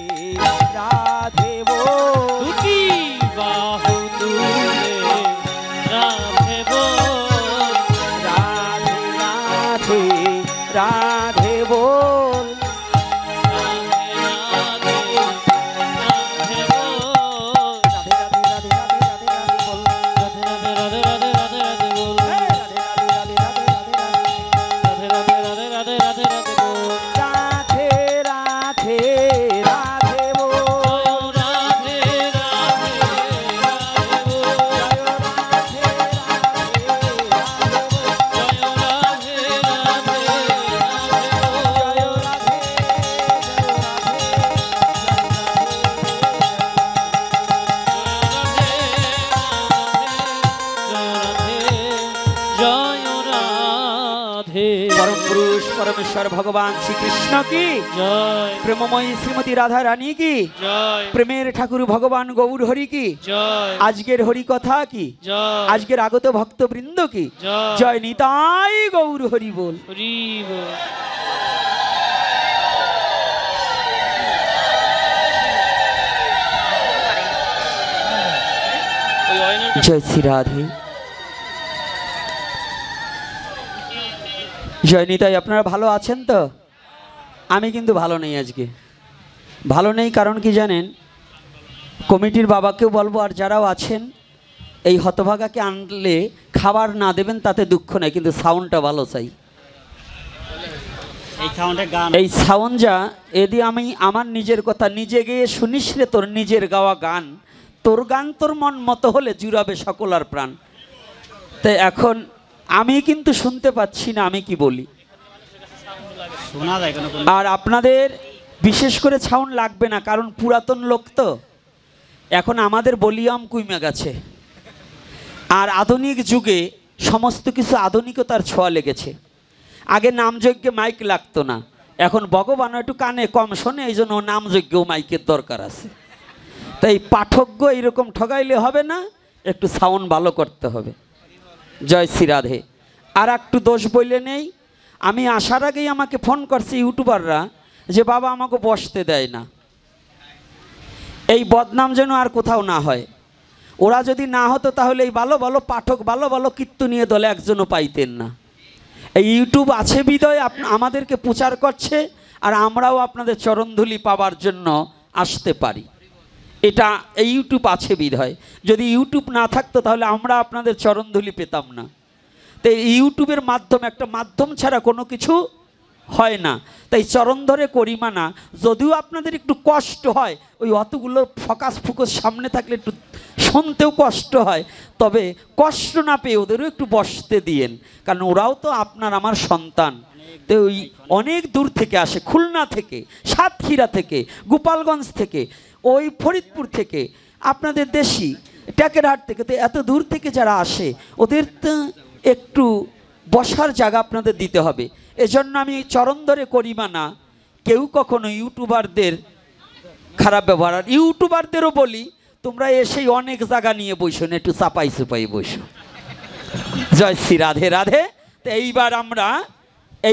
রাধে বল। দুটি বাহু তুলে রাধে বল রাধে রাধে রাধে বল। রাধে রাধে রাধে বল রাধে রাধে রাধে রাধে রাধে রাধে বল। রাধে রাধে রাধে রাধে রাধে রাধে বল হে রাধে রাধে রাধে রাধে রাধে রাধে। রাধে রাধে রাধে রাধে রাধে রাধে বল রাধে রাধে রাধে বল। রাধে রাধে রাধে বল জয় রাধে রাধে পরম পুরুষ পরমেশ্বর ভগবান শ্রীকৃষ্ণ কি জয় প্রেমময়ী শ্রীমতী রাধা রানী কি জয় প্রেমের ঠাকুর ভগবান গৌর হরি কি জয় আজকের হরি কথা কি জয় আজকের আগত ভক্তবৃন্দ কি জয় জয় নিতাই গৌর হরি বল। হরি বল জয় শ্রী রাধে। জয় নিতাই, আপনারা ভালো আছেন তো? আমি কিন্তু ভালো নেই আজকে। ভালো নেই কারণ কি জানেন, কমিটির বাবাকেও বলবো আর যারাও আছেন এই হতভাগাকে আনলে খাবার না দেবেন তাতে দুঃখ নেই, কিন্তু সাউন্ডটা ভালো চাই। এই সাউন্ড যা এদি আমি আমার নিজের কথা নিজে গেয়ে শুনিস রে, তোর নিজের গাওয়া গান, তোর গান তোর মন মতো হলে জুড়াবে সকল আর প্রাণ। তাই এখন আমি কিন্তু শুনতে পাচ্ছি না আমি কি বলি। আর আপনাদের বিশেষ করে সাউন্ড লাগবে না, কারণ পুরাতন লোক তো, এখন আমাদের ভলিউম কমে গেছে। আর আধুনিক যুগে সমস্ত কিছু আধুনিকতার ছোঁয়া লেগেছে। আগে নামযজ্ঞে মাইক লাগতো না, এখন ভগবান একটু কানে কম শোনে, এই জন্য নামযজ্ঞেও মাইকের দরকার আছে। তাই পাঠজ্ঞ এইরকম ঠগাইলে হবে না, একটু সাউন্ড ভালো করতে হবে। জয় শ্রী রাধে। আর একটু দোষ বললে নেই, আমি আসার আগেই আমাকে ফোন করছে ইউটিউবাররা যে বাবা আমাকে বসতে দেয় না। এই বদনাম যেন আর কোথাও না হয়। ওরা যদি না হতো তাহলে এই ভালো ভালো পাঠক, ভালো ভালো কীর্তনীয় দলে একজনও পাইতেন না। এই ইউটিউব আছে বিদয় আমাদেরকে প্রচার করছে, আর আমরাও আপনাদের চরণধুলি পাবার জন্য আসতে পারি। এটা এই ইউটিউব আছে বিদয়। যদি ইউটিউব না থাকতো তাহলে আমরা আপনাদের চরণধুলি পেতাম না। তো এই ইউটিউবের মাধ্যম, একটা মাধ্যম ছাড়া কোনো কিছু হয় না। তাই চরণ ধরে করিমানা, যদিও আপনাদের একটু কষ্ট হয়, ওই অতগুলো ফোকাস সামনে থাকলে একটু শুনতেও কষ্ট হয়, তবে কষ্ট না পেয়ে ওদেরও একটু বসতে দিয়েন, কারণ ওরাও তো আপনার আমার সন্তান। তো ওই অনেক দূর থেকে আসে, খুলনা থেকে, সাতক্ষীরা থেকে, গোপালগঞ্জ থেকে, ওই ফরিদপুর থেকে, আপনাদের দেশি ট্যাকেরহাট থেকে, তো এত দূর থেকে যারা আসে ওদের তো একটু বসার জায়গা আপনাদের দিতে হবে। এজন্য আমি চরণ ধরে করি না কেউ কখনো ইউটিউবারদের খারাপ ব্যবহার। আর ইউটিউবারদেরও বলি, তোমরা এসেই অনেক জায়গা নিয়ে বসো না, একটু চাপাই চুপাই বসো। জয় শ্রী রাধে রাধে। তো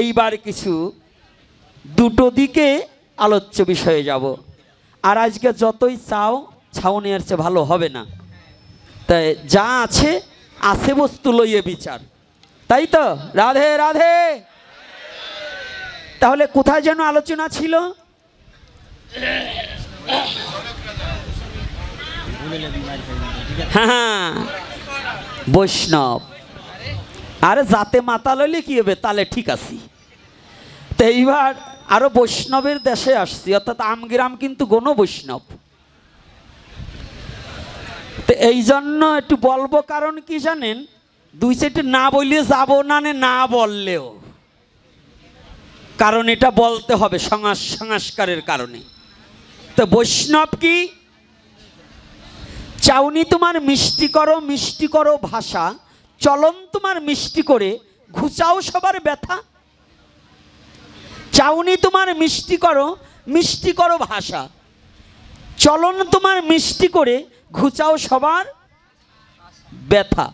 এইবার কিছু দুটো দিকে আলোচ্য বিষয়ে যাব। আর আজকে যতই ছাউনির চেয়ে ভালো হবে না, তাই যা আছে বস্তু লইয়ে বিচার, তাই তো? রাধে রাধে। তাহলে কোথায় যেন আলোচনা ছিল? হ্যাঁ, বৈষ্ণব। আরে যাতে মাতাল হইলে কি হবে, তাহলে ঠিক আছি। তো এইবার আরো বৈষ্ণবের দেশে আসছি, অর্থাৎ আমগ্রাম কিন্তু গণ বৈষ্ণব। তো এই জন্য একটু বলবো, কারণ কি জানেন, দুই সাইডে না বললে যাবো না বললেও, কারণ এটা বলতে হবে সংস্কারের কারণে। তো বৈষ্ণব কি? চাউনি তোমার মিষ্টি করো ভাষা, চলন তোমার মিষ্টি করে ঘুচাও সবার ব্যথা। চাউনি তোমার মিষ্টি করো ভাষা, চলন তোমার মিষ্টি করে ঘুচাও সবার ব্যথা।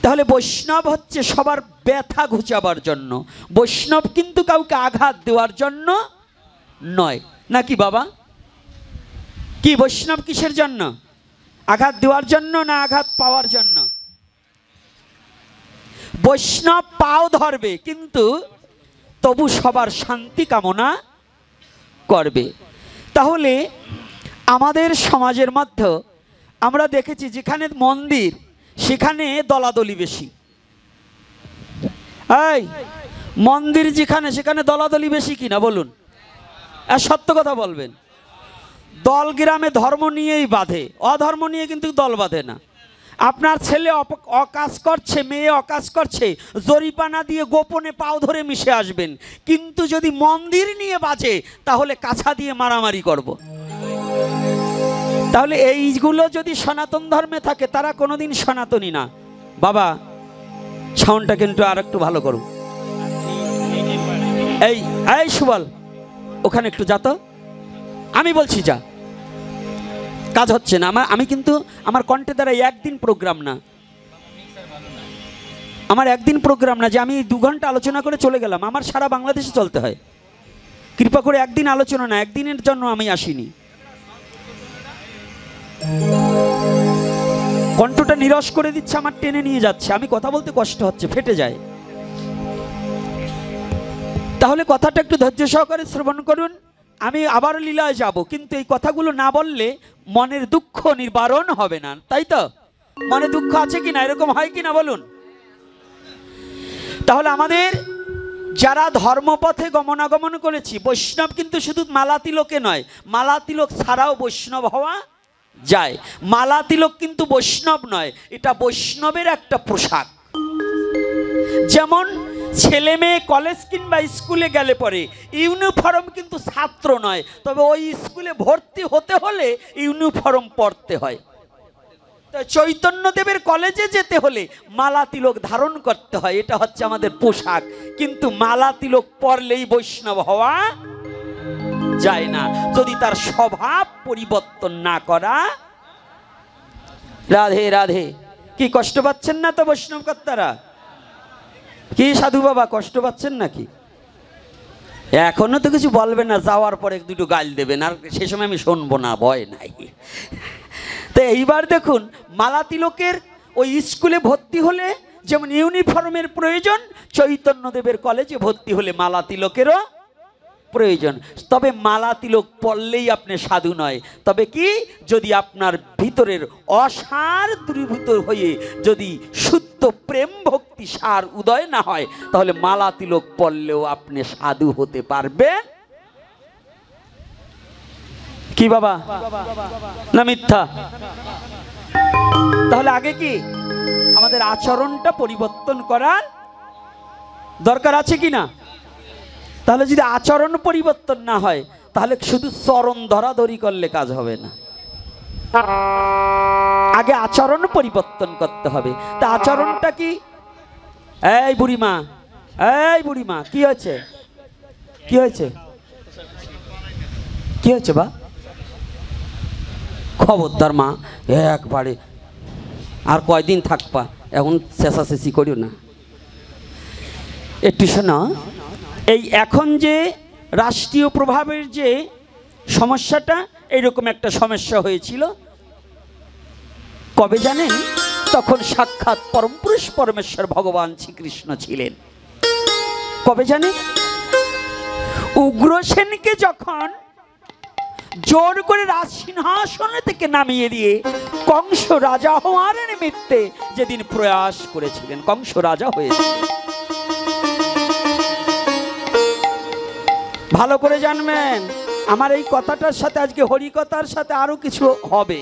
তাহলে বৈষ্ণব হচ্ছে সবার ব্যথা ঘুচাবার জন্য। বৈষ্ণব কিন্তু কাউকে আঘাত দেওয়ার জন্য নয়, নাকি বাবা? কি বৈষ্ণব কিসের জন্য? আঘাত দেওয়ার জন্য না আঘাত পাওয়ার জন্য? বৈষ্ণব পাও ধরবে, কিন্তু তবু সবার শান্তি কামনা করবে। তাহলে আমাদের সমাজের মধ্যে আমরা দেখেছি, যেখানে মন্দির সেখানে দলাদলি বেশি। এই মন্দির যেখানে, সেখানে দলাদলি বেশি কিনা বলুন? আর সত্য কথা বলবেন। দল গ্রামে ধর্ম নিয়েই বাঁধে, অধর্ম নিয়ে কিন্তু দল বাঁধে না। আপনার ছেলে অকাজ করছে, মেয়ে অকাজ করছে, জরিপানা দিয়ে গোপনে পাও ধরে মিশে আসবেন। কিন্তু যদি মন্দির নিয়ে বাজে, তাহলে কাছা দিয়ে মারামারি করব। তাহলে এইগুলো যদি সনাতন ধর্মে থাকে, তারা কোনোদিন সনাতনী না। বাবা সাউন্ডটা কিন্তু আর একটু ভালো করুন। এই সুবল, ওখানে একটু যা তো, আমি বলছি যা, কাজ হচ্ছে না। আমি কিন্তু আমার কণ্ঠে দ্বারা একদিন প্রোগ্রাম না, আমার একদিন প্রোগ্রাম না যে আমি 2 ঘন্টা আলোচনা করে চলে গেলাম। আমার সারা বাংলাদেশে চলতে হয়। কৃপা করে একদিন আলোচনা না, একদিনের জন্য আমি আসিনি। কণ্ঠটা নিরস করে দিচ্ছে, আমার টেনে নিয়ে যাচ্ছে, আমি কথা বলতে কষ্ট হচ্ছে, ফেটে যায়। তাহলে কথাটা একটু ধৈর্য সহকারে শ্রবণ করুন। আমি আবার লীলায় যাব, কিন্তু এই কথাগুলো না বললে মনের দুঃখ নিবারণ হবে না, তাই তো? মনে দুঃখ আছে কিনা? এরকম হয় কিনা বলুন? তাহলে আমাদের যারা ধর্মপথে গমনাগমন করেছি, বৈষ্ণব কিন্তু শুধু মালা তিলকে নয়, মালা তিলক ছাড়াও বৈষ্ণব হওয়া যায়। মালা তিলক কিন্তু বৈষ্ণব নয়, এটা বৈষ্ণবের একটা পোশাক। যেমন ছেলে মেয়ে কলেজ কিংবা স্কুলে গেলে পরে ইউনিফর্ম কিন্তু ছাত্র নয়, তবে ওই স্কুলে ভর্তি হতে হলে ইউনিফর্ম পরতে হয়। তো চৈতন্যদেবের কলেজে যেতে হলে মালা তিলক ধারণ করতে হয়, এটা হচ্ছে আমাদের পোশাক। কিন্তু মালা তিলক পরলেই বৈষ্ণব হওয়া যায় না, যদি তার স্বভাব পরিবর্তন না করা। রাধে রাধে। কি কষ্ট পাচ্ছেন না তো বৈষ্ণব কর্তারা? কি সাধু বাবা কষ্ট পাচ্ছেন নাকি? এখনো তো কিছু বলবেন না, যাওয়ার পরে 2টো গাল দেবেন, আর সে সময় আমি শুনবো না, ভয় নাই। তো এইবার দেখুন, মালা তিলকের ওই স্কুলে ভর্তি হলে যেমন ইউনিফর্মের প্রয়োজন, চৈতন্যদেবের কলেজে ভর্তি হলে মালা তিলকেরও প্রয়োজন। তবে মালা তিলক পড়লেই আপনি সাধু নয়। তবে কি, যদি আপনার ভিতরের অসার দূরীভূত হয়ে যদি শুদ্ধ প্রেম ভক্তি সার উদয় না হয়, তাহলে মালা তিলক পড়লেও আপনি সাধু হতে পারবেন। কি বাবা না মিথ্যা? তাহলে আগে কি আমাদের আচরণটা পরিবর্তন করার দরকার আছে কি না? তাহলে যদি আচরণ পরিবর্তন না হয়, তাহলে শুধু চরণ ধরাধরি করলে কাজ হবে না, আগে আচরণ পরিবর্তন করতে হবে। তা আচরণটা কি? এই বুড়িমা, এই বুড়িমা, কি হয়েছে? কি হয়েছে? কি হয়েছে বা? খবরদার মা, একবারে আর কয়দিন থাকবা, এখন চেঁচাচেঁচি করিও না। একটু শোনো, এই এখন যে রাষ্ট্রীয় প্রভাবের যে সমস্যাটা, এইরকম একটা সমস্যা হয়েছিল কবে জানেন? তখন সাক্ষাৎ পরমপুরুষ পরমেশ্বর ভগবান শ্রীকৃষ্ণ ছিলেন। কবে জানেন? উগ্রসেনকে যখন জোর করে রাজসিংহাসন থেকে নামিয়ে দিয়ে কংস রাজা হওয়ার নিমিত্তে যেদিন প্রয়াস করেছিলেন, কংস রাজা হয়েছিলেন। ভালো করে জানবেন, আমার এই কথাটার সাথে আজকে হরিকথার সাথে আরো কিছু হবে।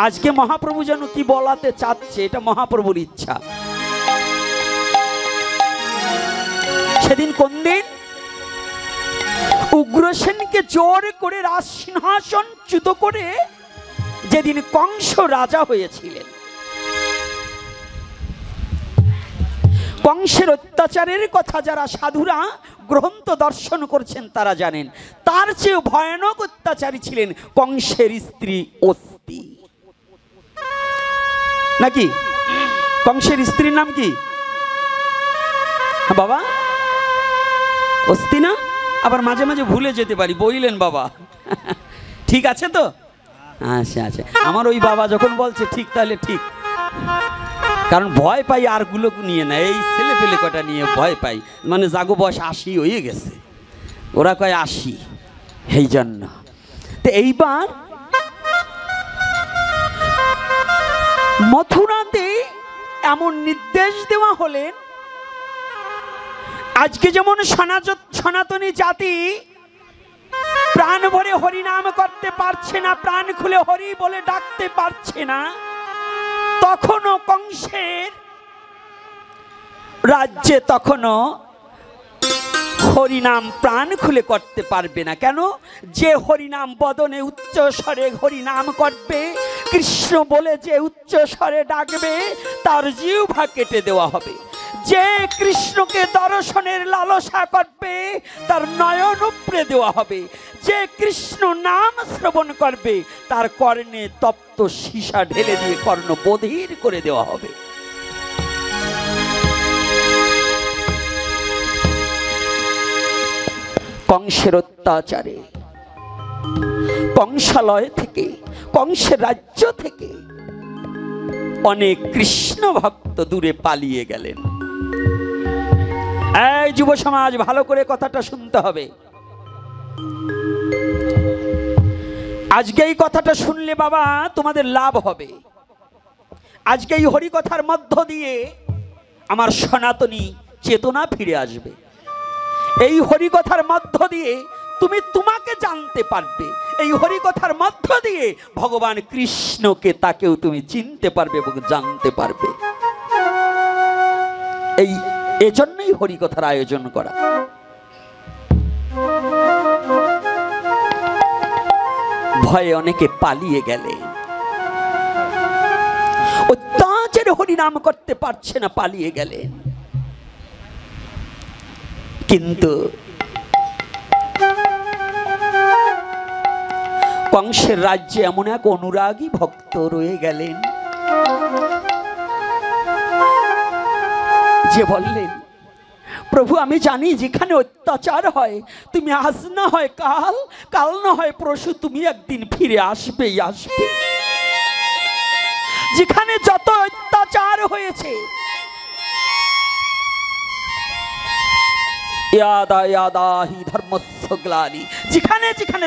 আজকে মহাপ্রভু যেন কি বলাতে চাচ্ছে, এটা মহাপ্রভুর ইচ্ছা। সেদিন কোন দিন? উগ্রসেনকে জোর করে রাজসিংহাসন চ্যুত করে যেদিন কংস রাজা হয়েছিলেন। কংসের অত্যাচারের কথা যারা সাধুরা গ্রন্থ দর্শন করছেন তারা জানেন, তার চেয়ে ভয়ানক অত্যাচারী ছিলেন কংসের স্ত্রী অস্তি। নাকি? কংসের স্ত্রীর নাম কি বাবা? অস্তি না? আবার মাঝে মাঝে ভুলে যেতে পারি, বইলেন বাবা। ঠিক আছে তো? আচ্ছা আচ্ছা, আমার ওই বাবা যখন বলছে ঠিক, তাহলে ঠিক। কারণ ভয় পাই আর গুলো নিয়ে না, এই ছেলে পেলে কটা নিয়ে ভয় পাই। মানে জাগো বয়স 80 হয়ে গেছে, ওরা কয় 80, এই জন্য। তো এইবার মথুরাতে এমন নির্দেশ দেওয়া হলেন, আজকে যেমন সনাতনী জাতি প্রাণ ভরে হরি নাম করতে পারছে না, প্রাণ খুলে হরি বলে ডাকতে পারছে না, তখনও কংসের রাজ্যে তখনও হরিনাম প্রাণ খুলে করতে পারবে না। কেন? যে হরিনাম বদনে উচ্চ স্বরে হরিনাম করবে, কৃষ্ণ বলে যে উচ্চ স্বরে ডাকবে, তার জিহ্বা কেটে দেওয়া হবে। যে কৃষ্ণকে দর্শনের লালসা করবে, তার নয়ন উপড়ে দেওয়া হবে। যে কৃষ্ণ নাম শ্রবণ করবে, তার কর্ণে তপ্ত সীসা ঢেলে দিয়ে কর্ণ বধির করে দেওয়া হবে। কংসের অত্যাচারে কংসালয় থেকে, কংসের রাজ্য থেকে অনেক কৃষ্ণ ভক্ত দূরে পালিয়ে গেলেন। এই যুব সমাজ, ভালো করে কথাটা শুনতে হবে। আজকে এই কথাটা শুনলে বাবা তোমাদের লাভ হবে। আজকে এই হরিকথার মধ্য দিয়ে আমার সনাতনী চেতনা ফিরে আসবে। এই হরিকথার মধ্য দিয়ে তুমি তোমাকে জানতে পারবে। এই হরিকথার মধ্য দিয়ে ভগবান কৃষ্ণকে, তাকেও তুমি চিনতে পারবে এবং জানতে পারবে। এজন্যই হরিকথার আয়োজন করা। ভয়ে অনেকে পালিয়ে গেলেন, অত্যাচারে হরিনাম করতে পারছে না, পালিয়ে গেলেন। কিন্তু কংসের রাজ্যে এমন এক অনুরাগী ভক্ত রয়ে গেলেন যে বললেন, প্রভু আমি জানি যেখানে অত্যাচার হয় তুমি আজ না হয় কাল, কাল না হয় পরশু তুমি একদিন ফিরে আসবেই আসবে। যেখানে যত অত্যাচার হয়েছে, ইয়াদা ইয়াদা হি ধর্মস্য গ্লানি, যেখানে যেখানে